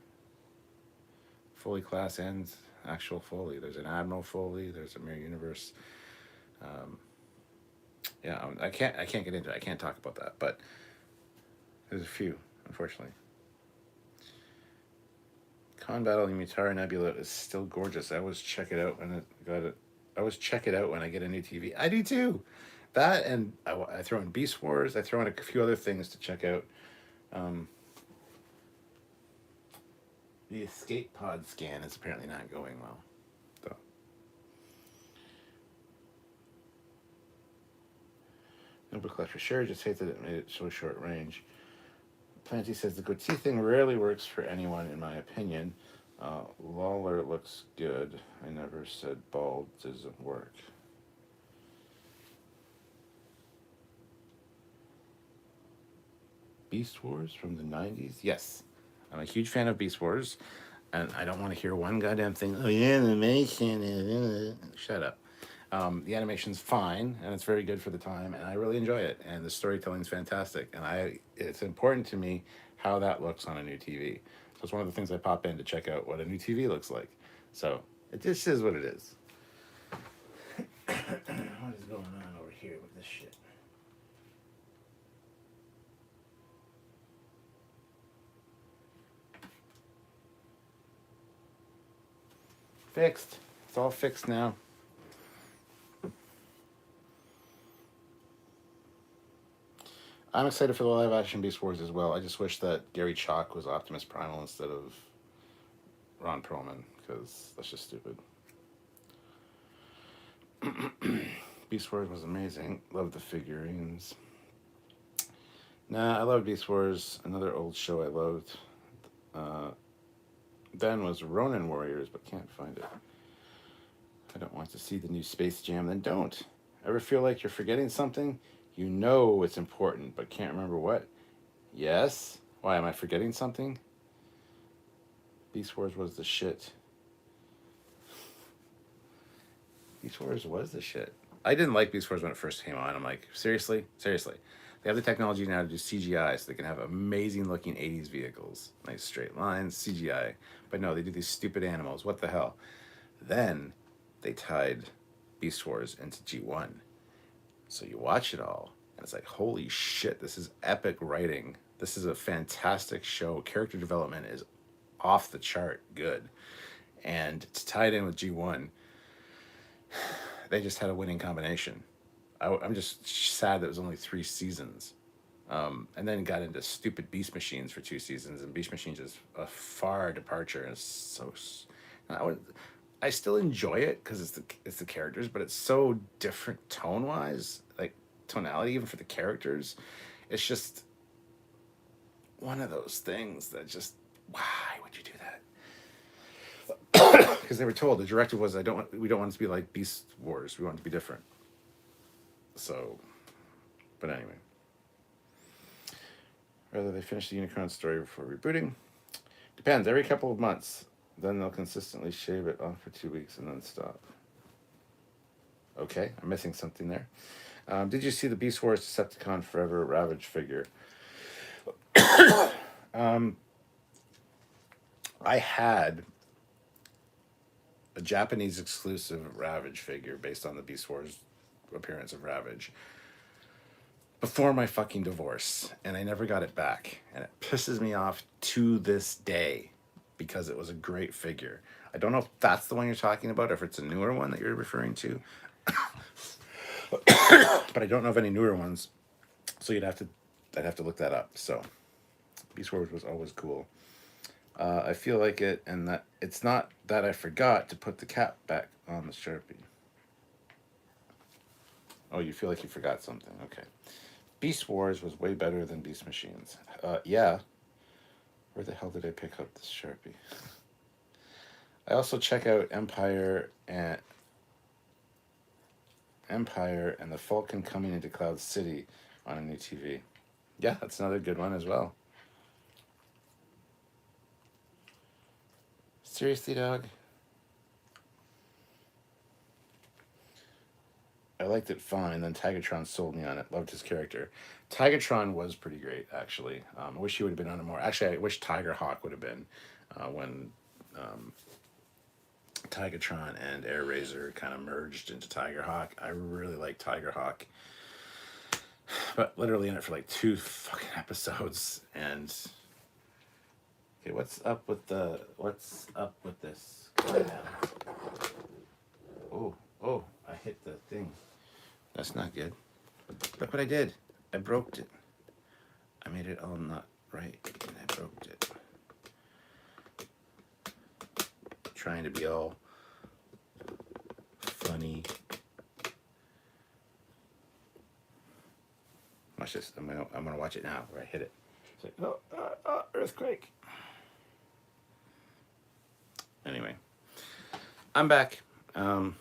Foley class and actual Foley. There's an Admiral Foley. There's a Mirror Universe. Yeah, I can't get into it. I can't talk about that, but there's a few, unfortunately. Con Battle Mutara Nebula is still gorgeous. I always check it out when I get a new TV. I do too. That, and I throw in Beast Wars. I throw in a few other things to check out. The escape pod scan is apparently not going well. So. Noble Collector Sure just hates that it made it so short range. Planty says the goatee thing rarely works for anyone, in my opinion. Lawler looks good. I never said bald doesn't work. Beast Wars from the 90s? Yes. I'm a huge fan of Beast Wars, and I don't want to hear one goddamn thing. Oh, yeah, animation. Shut up. The animation's fine, and it's very good for the time, and I really enjoy it, and the storytelling's fantastic, and it's important to me how that looks on a new TV. So it's one of the things I pop in to check out what a new TV looks like. So it just is what it is. What is going on over here with this shit? Fixed. It's all fixed now. I'm excited for the live action Beast Wars as well. I just wish that Gary Chalk was Optimus Primal instead of Ron Perlman, because that's just stupid. Beast Wars was amazing. Loved the figurines. Nah, I love Beast Wars. Another old show I loved then was Ronin Warriors, but can't find it. I don't want to see the new Space Jam, then don't. Ever feel like you're forgetting something? You know it's important, but can't remember what? Yes? Why, am I forgetting something? Beast Wars was the shit. Beast Wars was the shit. I didn't like Beast Wars when it first came on. I'm like, seriously? Seriously. They have the technology now to do CGI, so they can have amazing looking 80s vehicles. Nice straight lines, CGI. But no, they do these stupid animals. What the hell? Then they tied Beast Wars into G1. So you watch it all, and it's like, holy shit, this is epic writing. This is a fantastic show. Character development is off the chart good. And to tie it in with G1, they just had a winning combination. I'm just sad that it was only 3 seasons. And then got into stupid Beast Machines for 2 seasons, and Beast Machines is a far departure. And it's so... I still enjoy it because it's the characters, but it's so different tone-wise, like tonality even for the characters. It's just one of those things that just, why would you do that? Because they were told, the directive was, we don't want it to be like Beast Wars. We want it to be different. So, but anyway. Rather they finish the Unicron story before rebooting. Depends, every couple of months. Then they'll consistently shave it off for 2 weeks and then stop. Okay, I'm missing something there. Did you see the Beast Wars Decepticon Forever Ravage figure? I had a Japanese exclusive Ravage figure based on the Beast Wars appearance of Ravage before my fucking divorce, and I never got it back. And it pisses me off to this day because it was a great figure. I don't know if that's the one you're talking about, or if it's a newer one that you're referring to. But I don't know of any newer ones, so I'd have to look that up. So Beast Wars was always cool. I feel like it, and that it's not that I forgot to put the cap back on the Sharpie. Oh, you feel like you forgot something. Okay. Beast Wars was way better than Beast Machines. Yeah. Where the hell did I pick up this Sharpie? I also check out Empire and the Falcon coming into Cloud City on a new TV. Yeah, that's another good one as well. Seriously, dog? I liked it fine. Then Tigatron sold me on it. Loved his character. Tigatron was pretty great, actually. I wish he would have been on it more. Actually, I wish Tiger Hawk would have been when Tigatron and Air Razor kind of merged into Tiger Hawk. I really like Tiger Hawk, but literally in it for like 2 fucking episodes. And okay, what's up with this? Oh, oh, I hit the thing. That's not good. Look what I did. I broke it. I made it all not right, and I broke it. Trying to be all funny. Watch this. I'm gonna watch it now. Where I hit it. It's like, earthquake. Anyway, I'm back, and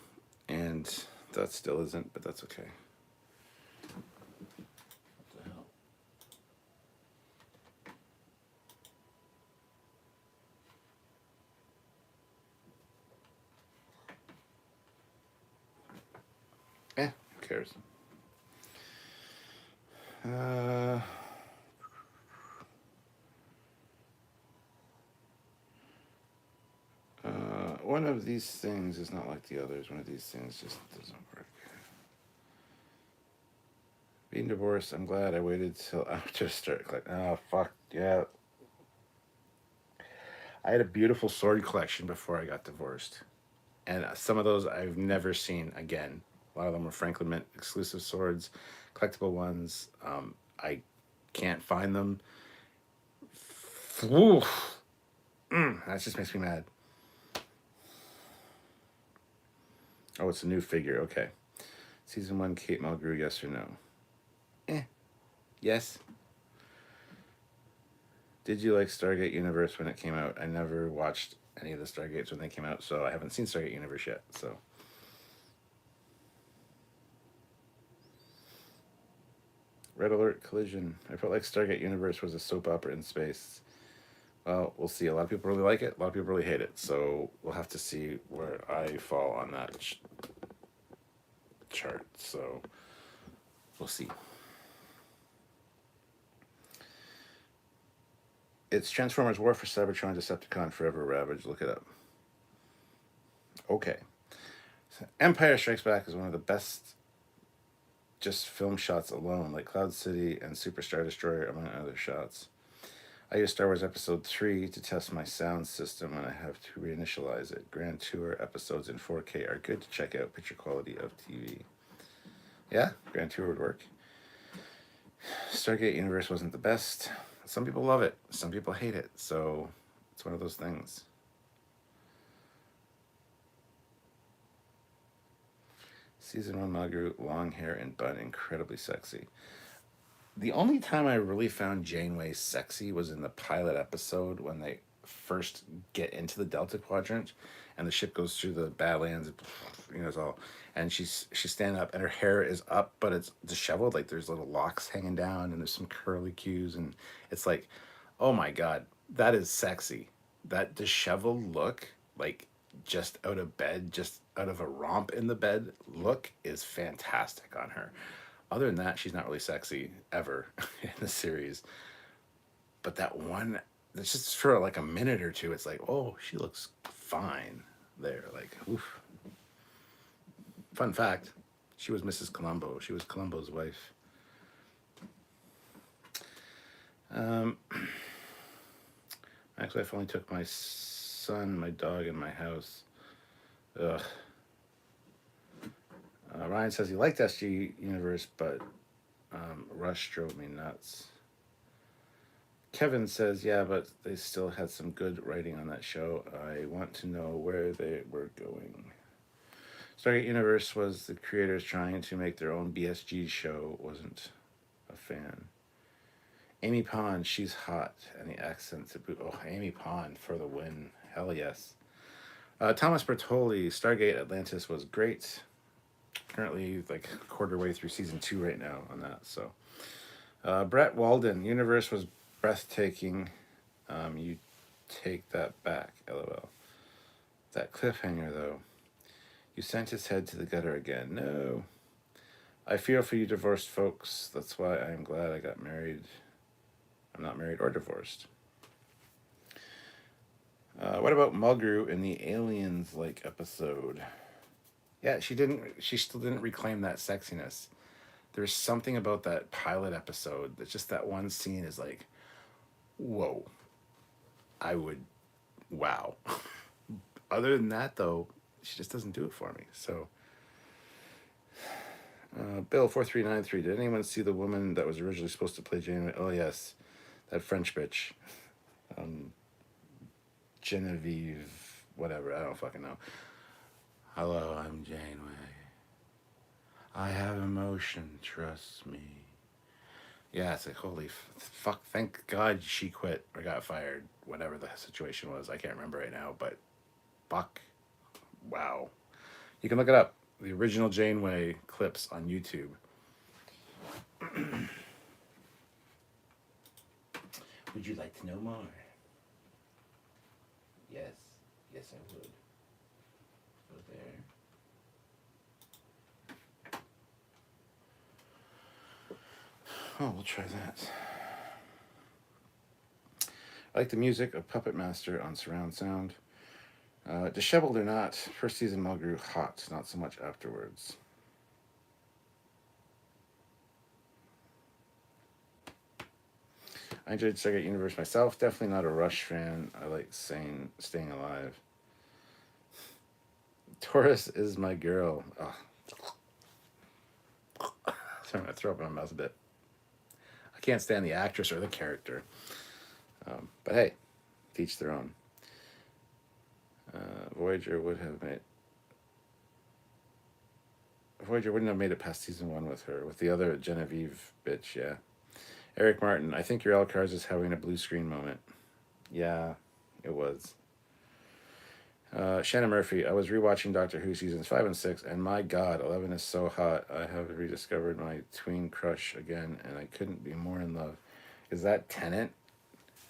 that still isn't, but that's okay. What the hell? Who cares? One of these things is not like the others. One of these things just doesn't work. Being divorced, I'm glad I waited till after start collecting. Oh, fuck, yeah. I had a beautiful sword collection before I got divorced. And some of those I've never seen again. A lot of them were Franklin Mint exclusive swords, collectible ones. I can't find them. That just makes me mad. Oh, it's a new figure. Okay. Season 1, Kate Mulgrew, yes or no? Yes. Did you like Stargate Universe when it came out? I never watched any of the Stargates when they came out, so I haven't seen Stargate Universe yet. So, Red Alert Collision. I felt like Stargate Universe was a soap opera in space. Well, we'll see. A lot of people really like it. A lot of people really hate it. So we'll have to see where I fall on that chart. So we'll see. It's Transformers War for Cybertron, Decepticon Forever Ravage. Look it up. Okay. So Empire Strikes Back is one of the best just film shots alone, like Cloud City and Super Star Destroyer, among other shots. I use Star Wars Episode 3 to test my sound system when I have to reinitialize it. Grand Tour episodes in 4K are good to check out picture quality of TV. Yeah, Grand Tour would work. Stargate Universe wasn't the best. Some people love it. Some people hate it. So it's one of those things. Season 1 Mulgrew, long hair and bun, incredibly sexy. The only time I really found Janeway sexy was in the pilot episode when they first get into the Delta Quadrant and the ship goes through the Badlands, it's all, and she's standing up and her hair is up, but it's disheveled, like there's little locks hanging down and there's some curly cues, and it's like, oh my god, that is sexy. That disheveled look, like just out of bed, just out of a romp in the bed look is fantastic on her. Other than that, she's not really sexy ever in the series. But that one, it's just for like a minute or two, it's like, oh, she looks fine there. Like, oof. Fun fact, she was Mrs. Columbo. She was Columbo's wife. Actually, I only took my son, my dog, and my house. Ugh. Ryan says he liked SG Universe, but Rush drove me nuts. Kevin says, yeah, but they still had some good writing on that show. I want to know where they were going. Stargate Universe was the creators trying to make their own BSG show. Wasn't a fan. Amy Pond, she's hot. And the accent to boot. Oh, Amy Pond for the win. Hell yes. Thomas Bertoli, Stargate Atlantis was great. Currently, like a quarter way through season 2 right now on that. So, Brett Walden, Universe was breathtaking. You take that back, lol. That cliffhanger, though. You sent his head to the gutter again. No. I feel for you divorced folks. That's why I am glad I got married. I'm not married or divorced. What about Mulgrew in the Aliens like episode? Yeah, she didn't. She still didn't reclaim that sexiness. There's something about that pilot episode that's just that one scene is like, whoa. I would, wow. Other than that, though, she just doesn't do it for me. So, Bill4393, did anyone see the woman that was originally supposed to play Janeway? Oh, yes, that French bitch. Genevieve, whatever, I don't fucking know. Hello, I'm Janeway. I have emotion, trust me. Yeah, it's like, holy fuck, thank God she quit or got fired, whatever the situation was. I can't remember right now, but fuck. Wow. You can look it up. The original Janeway clips on YouTube. Would you like to know more? Yes. Yes, I would. Go there. Oh, we'll try that. I like the music of Puppet Master on surround sound. Disheveled or not, first season Mulgrew hot, not so much afterwards. I enjoyed Stargate Universe myself. Definitely not a Rush fan. I like staying alive. Taurus is my girl. Oh. Sorry, I'm gonna throw up in my mouth a bit. I can't stand the actress or the character. But hey, teach their own. Voyager wouldn't have made it past season 1 with her. With the other Genevieve bitch, yeah. Eric Martin, I think your L-Cars is having a blue screen moment. Yeah, it was. Shannon Murphy, I was rewatching Doctor Who seasons 5 and 6, and my God, 11 is so hot. I have rediscovered my tween crush again, and I couldn't be more in love. Is that Tennant?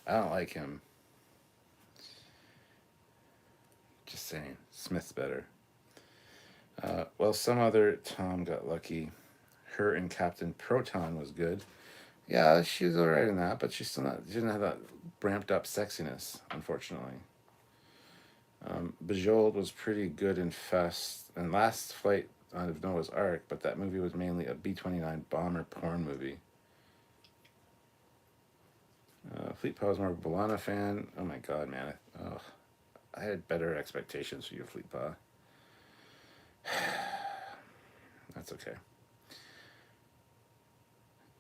I don't like him. Just saying. Smith's better. Well, some other Tom got lucky. Her and Captain Proton was good. Yeah, she was alright in that, but she didn't have that ramped up sexiness, unfortunately. Bejeweled was pretty good in Last Flight of Noah's Ark, but that movie was mainly a B-29 bomber porn movie. Fleet Paw was more of a Bolana fan. Oh my God, man. I had better expectations for you, Fleet Paw. That's okay.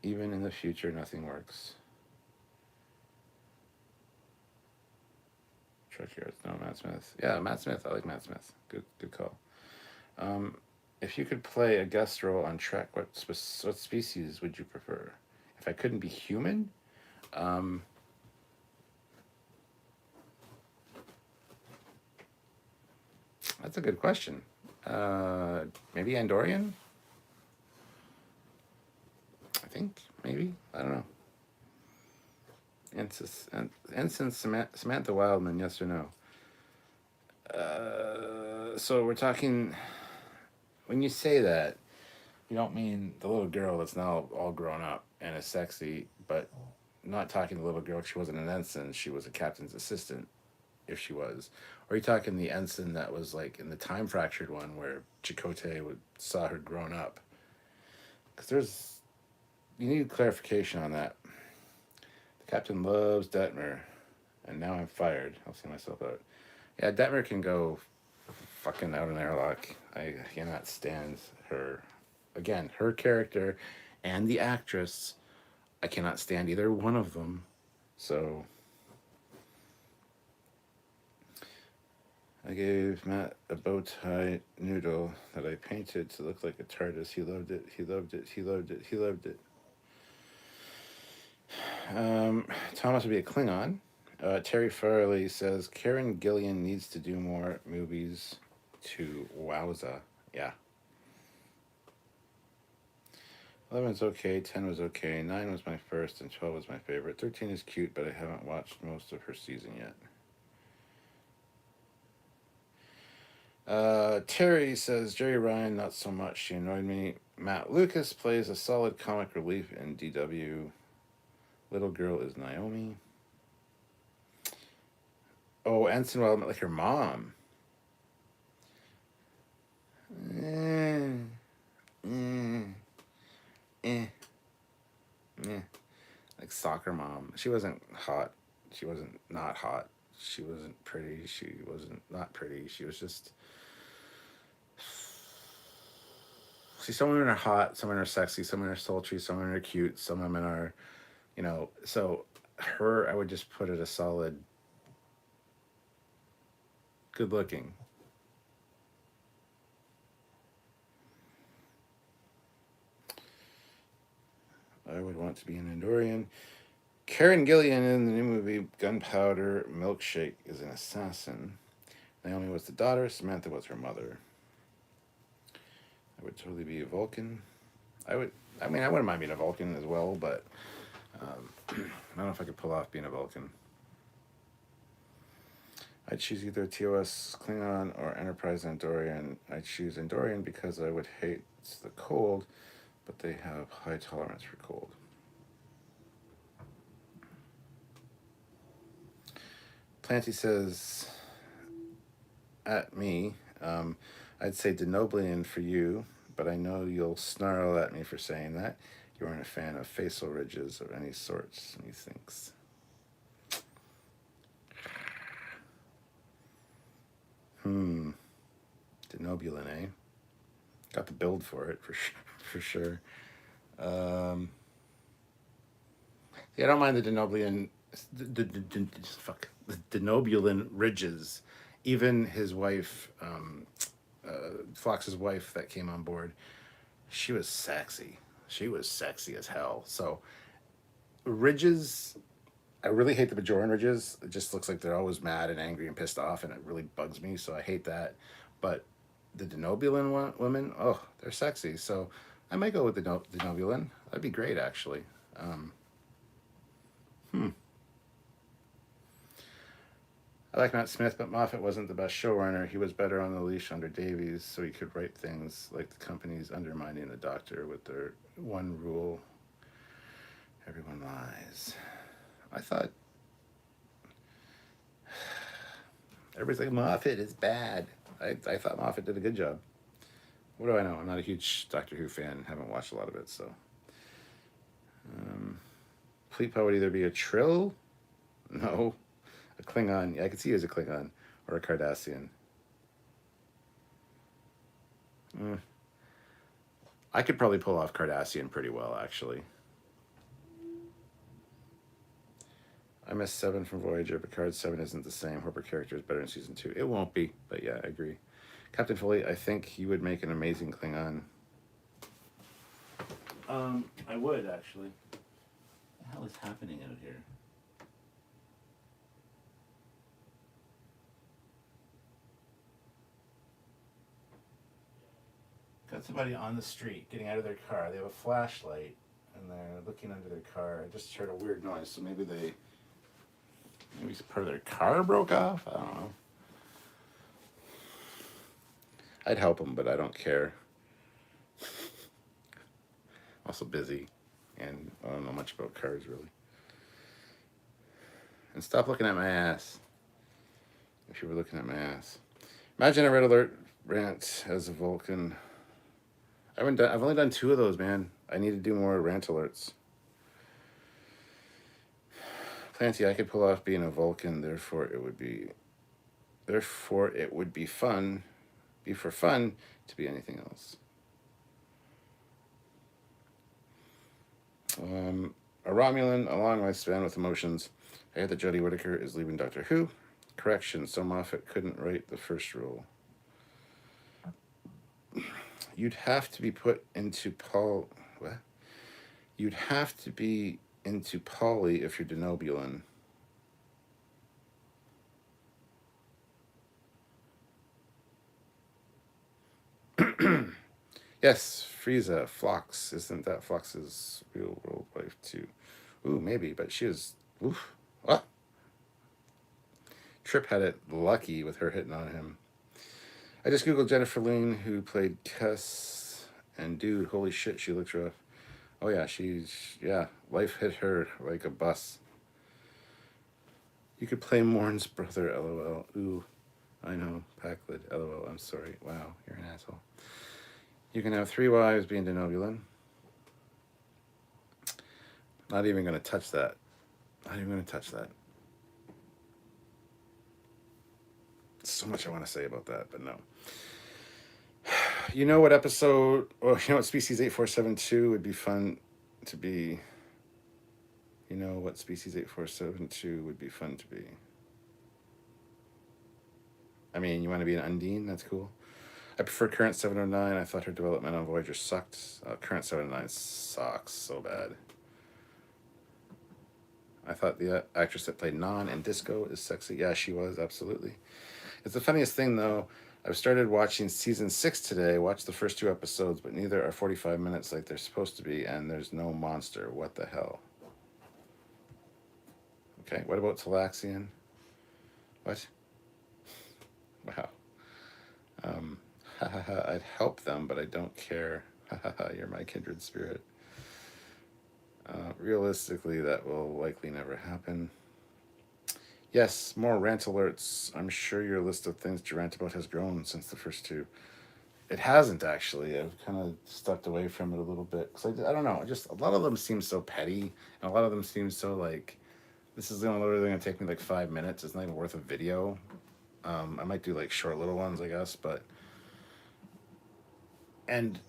Even in the future, nothing works. Trekyards, no, Matt Smith. Yeah, Matt Smith. I like Matt Smith. Good call. If you could play a guest role on Trek, what species would you prefer? If I couldn't be human, that's a good question. Maybe Andorian? I think, maybe. I don't know. Ensign Samantha Wildman, yes or no? So we're talking, when you say that, you don't mean the little girl that's now all grown up and is sexy, but not talking the little girl. She wasn't an ensign. She was a captain's assistant, if she was. Or are you talking the ensign that was like in the time fractured one where Chakotay saw her grown up? Because you need clarification on that. The captain loves Detmer, and now I'm fired. I'll see myself out. Yeah, Detmer can go fucking out an airlock. I cannot stand her. Again, her character and the actress, I cannot stand either one of them. So I gave Matt a bow tie noodle that I painted to look like a TARDIS. He loved it. He loved it. He loved it. He loved it. Thomas would be a Klingon. Terry Farley says Karen Gillian needs to do more movies to wowza. Yeah. 11's okay, 10 was okay, 9 was my first, and 12 was my favorite. 13 is cute, but I haven't watched most of her season yet. Terry says, Jerry Ryan, not so much. She annoyed me. Matt Lucas plays a solid comic relief in DW. Little girl is Naomi. Oh, Anson Wild like her mom. Eh, eh, eh, eh. Like soccer mom. She wasn't hot. She wasn't not hot. She wasn't pretty. She wasn't not pretty. She was just. See, some women are hot, some women are sexy, some women are sultry, some women are cute, some women are, So her, I would just put it a solid good looking. I would want to be an Andorian. Karen Gillian in the new movie Gunpowder Milkshake is an assassin. Naomi was the daughter, Samantha was her mother. I would totally be a Vulcan. I wouldn't mind being a Vulcan as well, but I don't know if I could pull off being a Vulcan. I'd choose either TOS Klingon or Enterprise Andorian. I'd choose Andorian because I would hate the cold, but they have high tolerance for cold. Planty says, at me, I'd say Denoblian for you, but I know you'll snarl at me for saying that. You aren't a fan of facial ridges of any sorts, methinks. Denobulan, eh? Got the build for it, for sure. Yeah, I don't mind the Denobulan, the Denobulan ridges. Even his wife, Flox's wife that came on board, she was sexy. She was sexy as hell. So, ridges, I really hate the Bajoran ridges. It just looks like they're always mad and angry and pissed off, and it really bugs me. So I hate that. But the Denobulan women, oh, they're sexy. So I might go with the Denobulan. That'd be great, actually. I like Matt Smith, but Moffat wasn't the best showrunner. He was better on the leash under Davies, so he could write things like the company's undermining the Doctor with their one rule: everyone lies. I thought everybody's like, Moffat is bad. I thought Moffat did a good job. What do I know? I'm not a huge Doctor Who fan. Haven't watched a lot of it, so. Fleetpo would either be a Trill, no, a Klingon. Yeah, I could see you as a Klingon or a Cardassian. I could probably pull off Cardassian pretty well, actually. I missed 7 from Voyager. Picard 7 isn't the same. Hope her character is better in season 2. It won't be, but yeah, I agree. Captain Foley, I think you would make an amazing Klingon. I would, actually. What the hell is happening out here? Got somebody on the street getting out of their car. They have a flashlight and they're looking under their car. I just heard a weird noise, so maybe part of their car broke off. I don't know. I'd help them, but I don't care. Also busy, and I don't know much about cars really. And stop looking at my ass. If you were looking at my ass. Imagine a Red Alert rant as a Vulcan. I've only done 2 of those, man. I need to do more rant alerts. Planty, I could pull off being a Vulcan, therefore it would be fun to be anything else. A Romulan, a long lifespan with emotions. I heard that Jodie Whittaker is leaving Doctor Who. Correction, so Moffat couldn't write the first rule. You'd have to be put into You'd have to be into Poly if you're Denobulan. Yes, Frieza, Phlox. Isn't that Phlox's real world wife too? Ooh, maybe, but she was. Oof. What? Trip had it lucky with her hitting on him. I just googled Jennifer Lune, who played Kuss And dude, holy shit, she looks rough. Oh yeah, yeah, life hit her like a bus. You could play Morn's brother, lol. Ooh, I know, Packlid, lol, I'm sorry. Wow, you're an asshole. You can have 3 wives being Denobulin. Not even gonna touch that. Not even gonna touch that. So much I want to say about that, but no. You know what episode, or you know what species 8472 would be fun to be? You know what species 8472 would be fun to be? I mean, you want to be an Undine? That's cool. I prefer Current 709. I thought her development on Voyager sucked. Current 709 sucks so bad. I thought the actress that played Non in Disco is sexy. Yeah, she was, absolutely. It's the funniest thing, though. I've started watching season 6 today, watched the first 2 episodes, but neither are 45 minutes like they're supposed to be, and there's no monster. What the hell? Okay, what about Talaxian? What? Wow. I'd help them, but I don't care. You're my kindred spirit. Realistically, that will likely never happen. Yes, more rant alerts. I'm sure your list of things to rant about has grown since the first 2. It hasn't, actually. I've kind of stepped away from it a little bit. Cause I don't know. Just a lot of them seem so petty. And a lot of them seem so like, this is literally going to take me like 5 minutes. It's not even worth a video. I might do like short little ones, I guess. But, and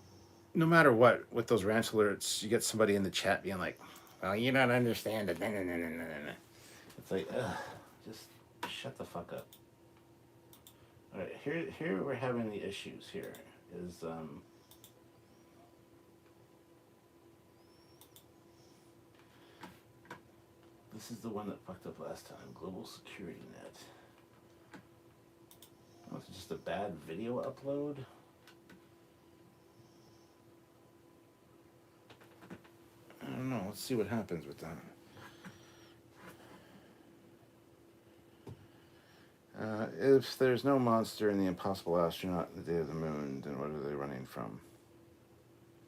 no matter what, with those rant alerts, you get somebody in the chat being like, well, you don't understand it. It's like, ugh, just shut the fuck up. All right, here we're having the issues here. Is this is the one that fucked up last time, Global Security Net. Oh, it's just a bad video upload. I don't know, let's see what happens with that. If there's no monster in the Impossible Astronaut in the Day of the Moon, then what are they running from?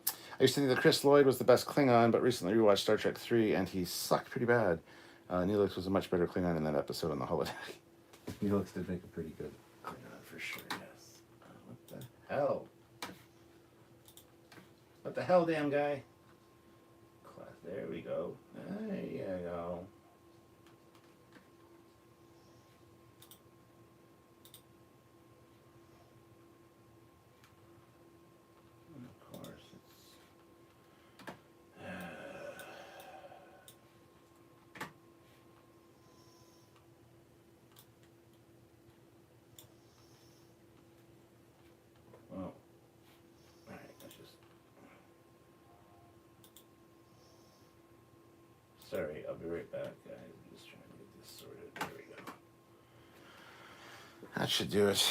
I used to think that Chris Lloyd was the best Klingon, but recently rewatched Star Trek 3, and he sucked pretty bad. Neelix was a much better Klingon in that episode on the holodeck. Neelix did make a pretty good Klingon, for sure, yes. What the hell? What the hell, damn guy? There we go. There you go. Sorry, I'll be right back, guys. I'm just trying to get this sorted. There we go. That should do it.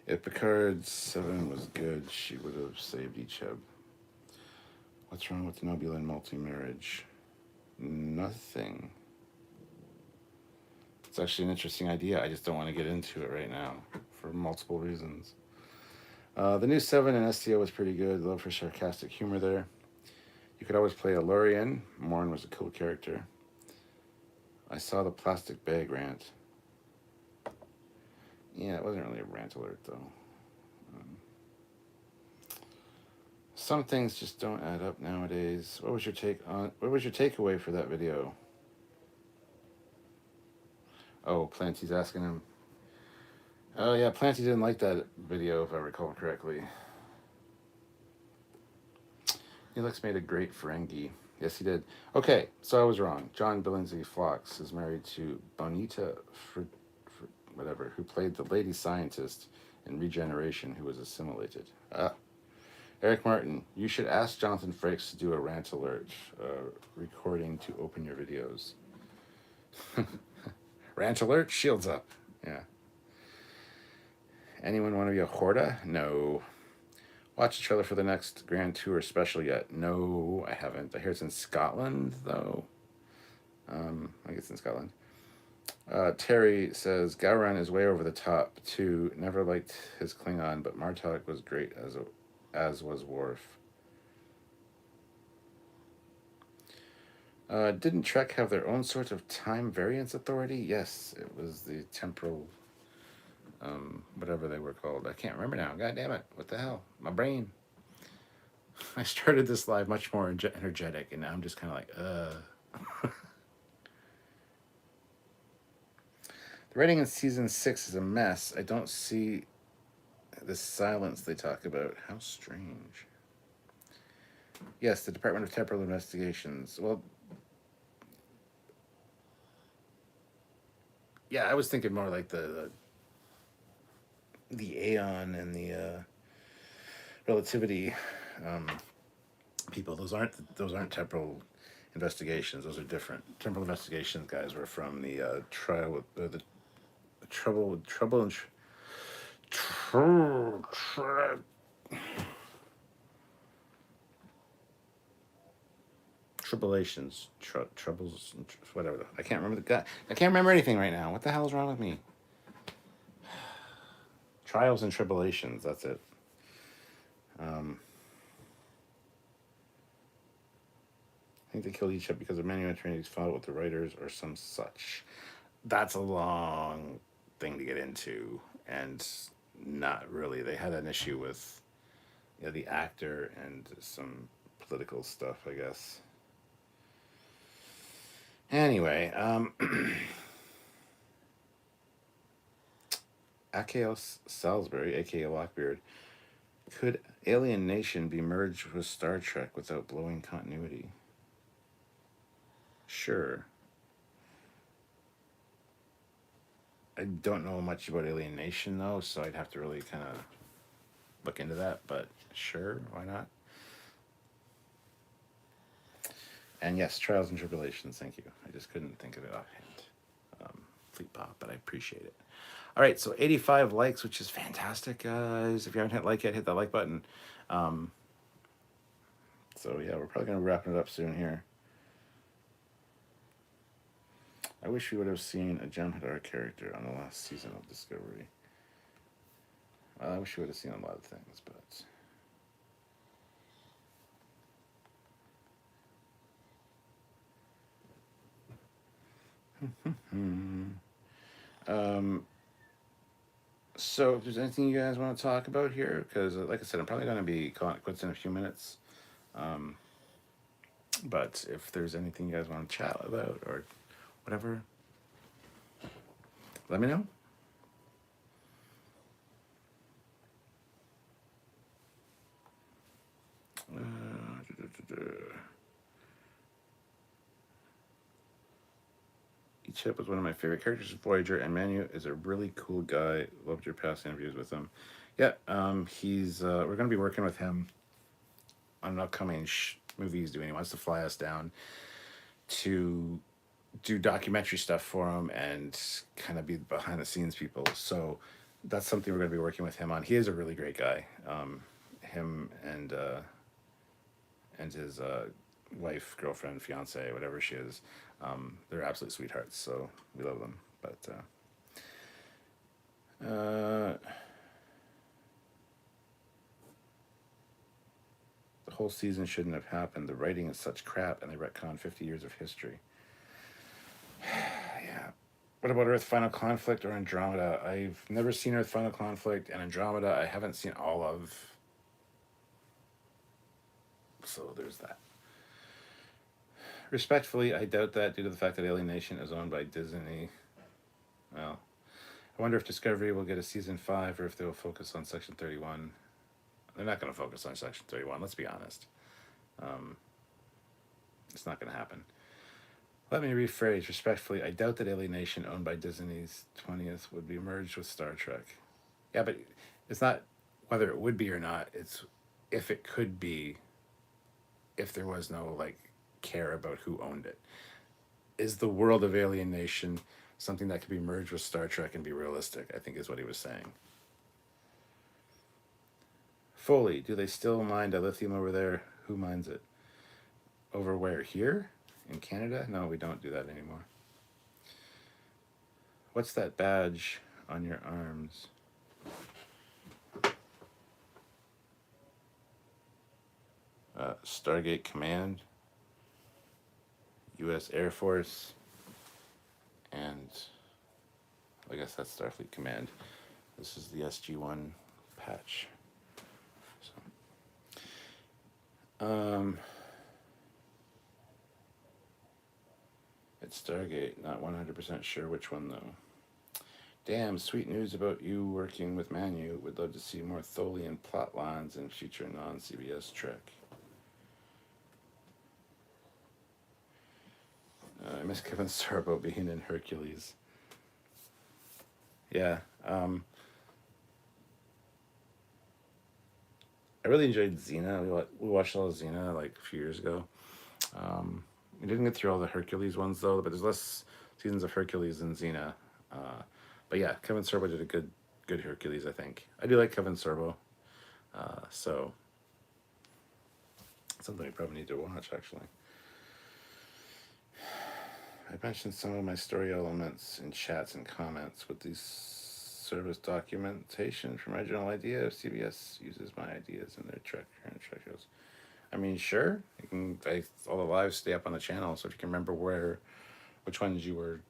If Picard 7 was good, she would have saved Icheb. What's wrong with Nobulin multi-marriage? Nothing. It's actually an interesting idea. I just don't want to get into it right now for multiple reasons. The new 7 in STO was pretty good. Love for sarcastic humor there. You could always play a Lurian. Morn was a cool character. I saw the plastic bag rant. Yeah, it wasn't really a rant alert, though. Some things just don't add up nowadays. What was your takeaway for that video? Oh, Planty's asking him. Oh, yeah, Planty didn't like that video, if I recall correctly. Neelix made a great Ferengi. Yes, he did. Okay, so I was wrong. John Billingsley Phlox is married to Bonita whatever, who played the lady scientist in Regeneration who was assimilated. Eric Martin, you should ask Jonathan Frakes to do a rant alert recording to open your videos. Rant alert, shields up. Yeah. Anyone want to be a Horda? No. Watch the trailer for the next Grand Tour special yet? No, I haven't. I hear it's in Scotland, though. I guess in Scotland. Terry says Gowron is way over the top too. Never liked his Klingon, but Martok was great as was Worf. Didn't Trek have their own sort of time variance authority? Yes, it was the temporal, whatever they were called. I can't remember now. God damn it! What the hell? My brain. I started this live much more energetic, and now I'm just kind of like, The writing in season 6 is a mess. I don't see the silence they talk about. How strange. Yes, the Department of Temporal Investigations. Well, yeah, I was thinking more like the Aeon and the relativity um, people. Those aren't temporal investigations. Those are different. Temporal investigations guys were from the trial the trouble and tribulations, troubles, whatever. I can't remember the guy. I can't remember anything right now. What the hell is wrong with me? Trials and tribulations. That's it. Um, I think they killed each other because of many attorneys fought with the writers or some such. That's a long thing to get into, and not really. They had an issue with the actor and some political stuff, I guess. Anyway, Achaos Salisbury, aka Lockbeard, could Alien Nation be merged with Star Trek without blowing continuity? Sure. I don't know much about Alien Nation though, so I'd have to really kind of look into that. But sure, why not? And yes, Trials and Tribulations. Thank you. I just couldn't think of it offhand. Fleet Pop, but I appreciate it. All right, so 85 likes, which is fantastic, guys. If you haven't hit like yet, hit that like button. So yeah, we're probably gonna be wrapping it up soon here. I wish we would have seen a Jem'Hadar character on the last season of Discovery. I wish we would have seen a lot of things, but so if there's anything you guys want to talk about here, because like I said, I'm probably going to be calling it quits in a few minutes. But if there's anything you guys want to chat about or whatever, let me know. Chip was one of my favorite characters of Voyager, and Manu is a really cool guy. Loved your past interviews with him. Yeah, he's we're going to be working with him on an upcoming movie he's doing. He wants to fly us down to do documentary stuff for him and kind of be behind the scenes people. So that's something we're going to be working with him on. He is a really great guy. Him and his wife, girlfriend, fiance, whatever she is, they're absolute sweethearts. So we love them. But the whole season shouldn't have happened. The writing is such crap, and they retcon 50 years of history. Yeah. What about Earth Final Conflict or Andromeda? I've never seen Earth Final Conflict, and Andromeda I haven't seen all of. So there's that. Respectfully, I doubt that due to the fact that Alien Nation is owned by Disney. Well, I wonder if Discovery will get a season 5 or if they will focus on Section 31. They're not going to focus on Section 31, let's be honest. It's not going to happen. Let me rephrase respectfully. I doubt that Alien Nation, owned by Disney's 20th, would be merged with Star Trek. Yeah, but it's not whether it would be or not. It's if it could be, if there was no care about who owned it. Is the world of Alien Nation something that could be merged with Star Trek and be realistic? I think is what he was saying. Foley, do they still mine dilithium over there? Who mines it? Over where? Here? in Canada? No, we don't do that anymore. What's that badge on your arms? Stargate Command, U.S. Air Force, and I guess that's Starfleet Command. This is the SG-1 patch. So, it's Stargate. Not 100% sure which one though. Damn, sweet news about you working with Manu. Would love to see more Foley and plot lines in future non-CBS Trek. I miss Kevin Sorbo being in Hercules. Yeah. I really enjoyed Xena. We watched all of Xena like a few years ago. We didn't get through all the Hercules ones though, but there's less seasons of Hercules than Xena. But yeah, Kevin Sorbo did a good Hercules, I think. I do like Kevin Sorbo. So something we probably need to watch actually. I mentioned some of my story elements in chats and comments with these service documentation from original idea. If CBS uses my ideas in their Trek shows. I mean, sure. You can. All the lives stay up on the channel, so if you can remember which ones you were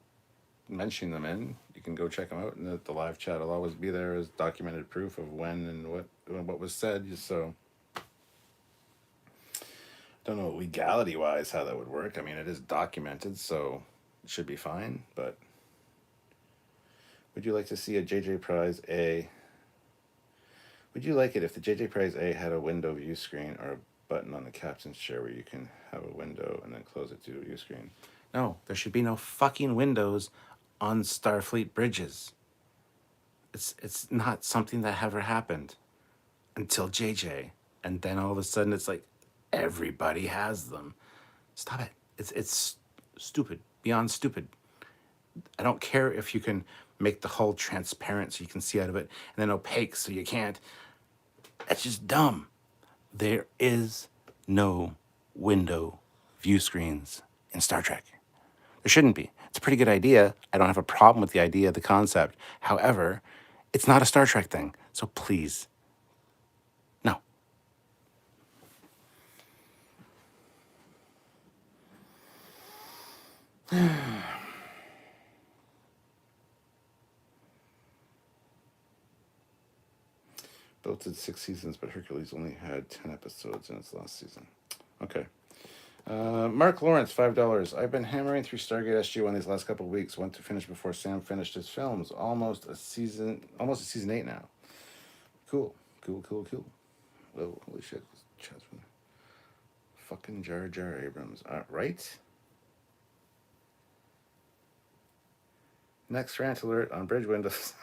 mentioning them in, you can go check them out, and the live chat will always be there as documented proof of when and what was said. So, don't know legality wise how that would work. I mean, it is documented, so it should be fine. But would you like to see a JJ Prize A? Would you like it if the JJ Prize A had a window view screen or a button on the captain's chair where you can have a window and then close it to a view screen? No, there should be no fucking windows on Starfleet bridges. It's not something that ever happened until JJ, and then all of a sudden it's like everybody has them. Stop it. It's stupid, beyond stupid. I don't care if you can make the hull transparent so you can see out of it, and then opaque so you can't. That's just dumb. There is no window view screens in Star Trek. There shouldn't be. It's a pretty good idea. I don't have a problem with the idea, the concept. However, it's not a Star Trek thing. So please, no. Both did 6 seasons, but Hercules only had 10 episodes in its last season. Okay. Mark Lawrence, $5. I've been hammering through Stargate SG-1 these last couple of weeks. Went to finish before Sam finished his films. Almost a season 8 now. Cool. Whoa, holy shit. Fucking Jar Jar Abrams. Right? Next rant alert on bridge windows.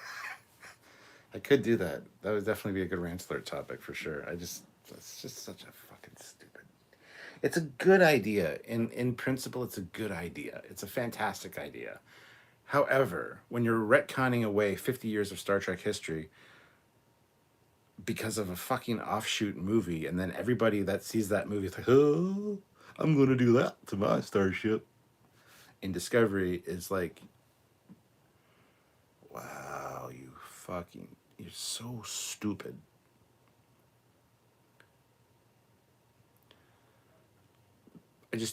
I could do that. That would definitely be a good rant alert topic for sure. That's just such a fucking stupid. It's a good idea. In principle, it's a good idea. It's a fantastic idea. However, when you're retconning away 50 years of Star Trek history because of a fucking offshoot movie, and then everybody that sees that movie is like, oh, I'm going to do that to my starship. In Discovery is like, wow, you're so stupid.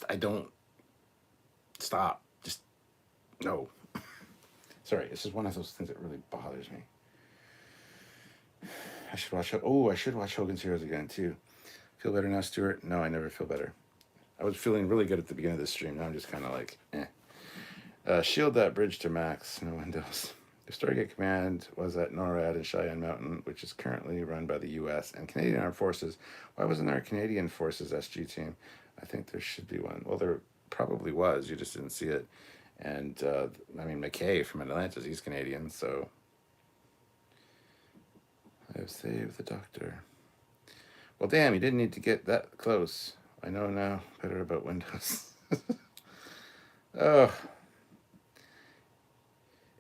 I don't, stop. Just, no. Sorry, this is one of those things that really bothers me. I should watch Hogan's Heroes again, too. Feel better now, Stuart? No, I never feel better. I was feeling really good at the beginning of this stream. Now I'm just kind of like, eh. Shield that bridge to max. No windows. The Stargate Command was at NORAD in Cheyenne Mountain, which is currently run by the U.S. and Canadian Armed Forces. Why wasn't there a Canadian Forces SG team? I think there should be one. Well, there probably was. You just didn't see it. And, McKay from Atlantis, he's Canadian, so... I have saved the Doctor. Well, damn, you didn't need to get that close. I know now better about Windows. Oh.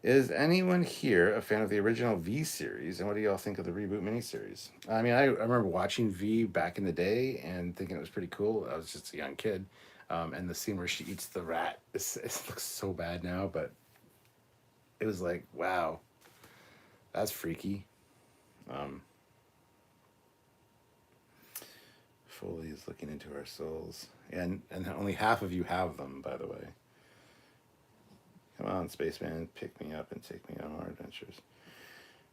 Is anyone here a fan of the original V series, and what do y'all think of the reboot miniseries? I mean, I remember watching V back in the day and thinking it was pretty cool. I was just a young kid. And the scene where she eats the rat, it looks so bad now, but it was like, wow, that's freaky. Foley is looking into our souls. And only half of you have them, by the way. Come on, spaceman, pick me up and take me on more adventures.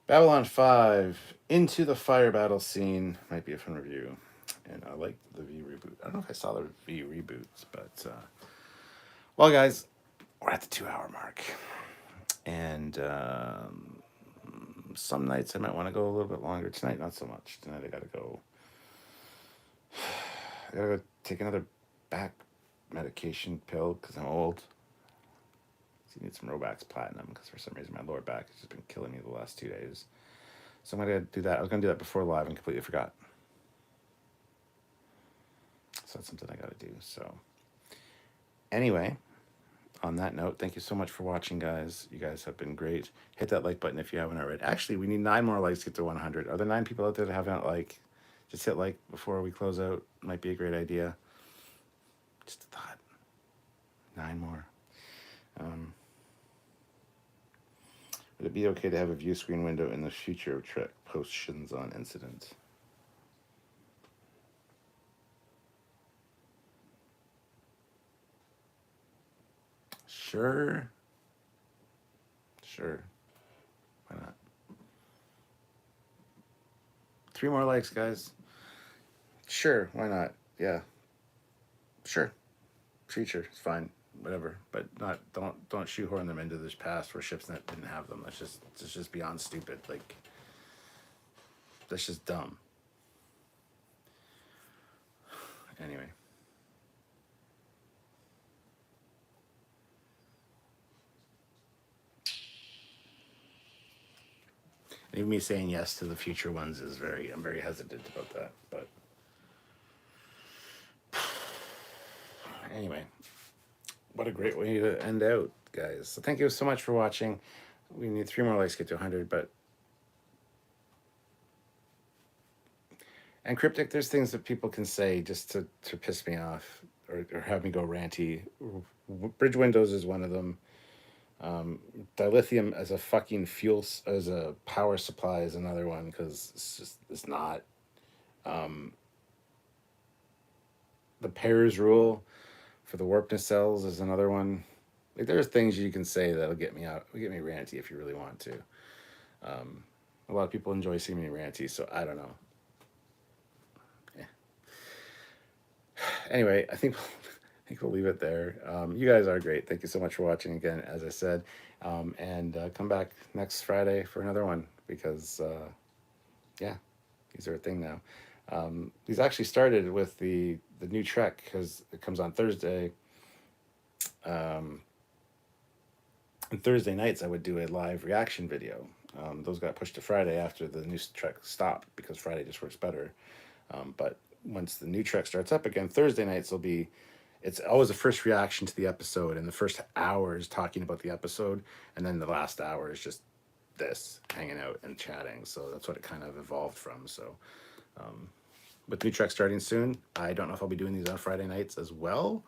Babylon 5, Into the Fire Battle scene. Might be a fun review. And I like the V reboot. I don't know if I saw the V reboots, but... well, guys, we're at the 2-hour mark. And some nights I might want to go a little bit longer. Tonight, not so much. Tonight I gotta go take another back medication pill because I'm old. So you need some Robax Platinum because for some reason my lower back has just been killing me the last 2 days. So I'm going to do that. I was going to do that before live and completely forgot. So that's something I got to do. So anyway, on that note, thank you so much for watching, guys. You guys have been great. Hit that like button if you haven't already. Actually, we need 9 more likes to get to 100. Are there 9 people out there that haven't like? Just hit like before we close out. Might be a great idea. Just a thought. 9 more. Would it be okay to have a view screen window in the future of Trek post-Shins on incident? Sure. Sure. Why not? 3 more likes, guys. Sure, why not? Yeah. Sure. Feature, it's fine. Whatever. But don't shoehorn them into this past where ships that didn't have them. That's just beyond stupid. Like, that's just dumb. Anyway. And even me saying yes to the future ones is I'm very hesitant about that. But anyway, what a great way to end out, guys. So thank you so much for watching. We need 3 more likes to get to 100, but and Cryptic, there's things that people can say just to piss me off or have me go ranty. Bridge windows is one of them. Dilithium as a fucking fuel, as a power supply is another one because it's not. The pairs rule for the warp nacelles is another one. Like there's things you can say that'll get me ranty if you really want to. A lot of people enjoy seeing me ranty, so I don't know. Yeah. Anyway, I think we'll leave it there. You guys are great. Thank you so much for watching again, as I said. And come back next Friday for another one because, yeah, these are a thing now. These actually started with the new Trek because it comes on Thursday. And Thursday nights I would do a live reaction video. Those got pushed to Friday after the new Trek stopped because Friday just works better. But once the new Trek starts up again, Thursday nights will be. It's always the first reaction to the episode, and the first hour is talking about the episode, and then the last hour is just this, hanging out and chatting. So that's what it kind of evolved from. So with new Trek starting soon, I don't know if I'll be doing these on Friday nights as well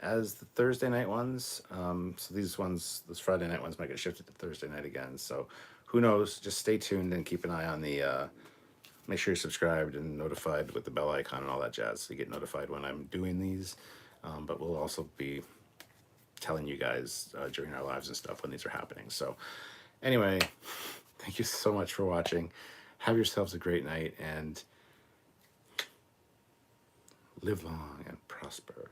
as the Thursday night ones. So those Friday night ones might get shifted to Thursday night again. So who knows? Just stay tuned and keep an eye on the... make sure you're subscribed and notified with the bell icon and all that jazz so you get notified when I'm doing these. But we'll also be telling you guys during our lives and stuff when these are happening. So anyway, thank you so much for watching. Have yourselves a great night and live long and prosper.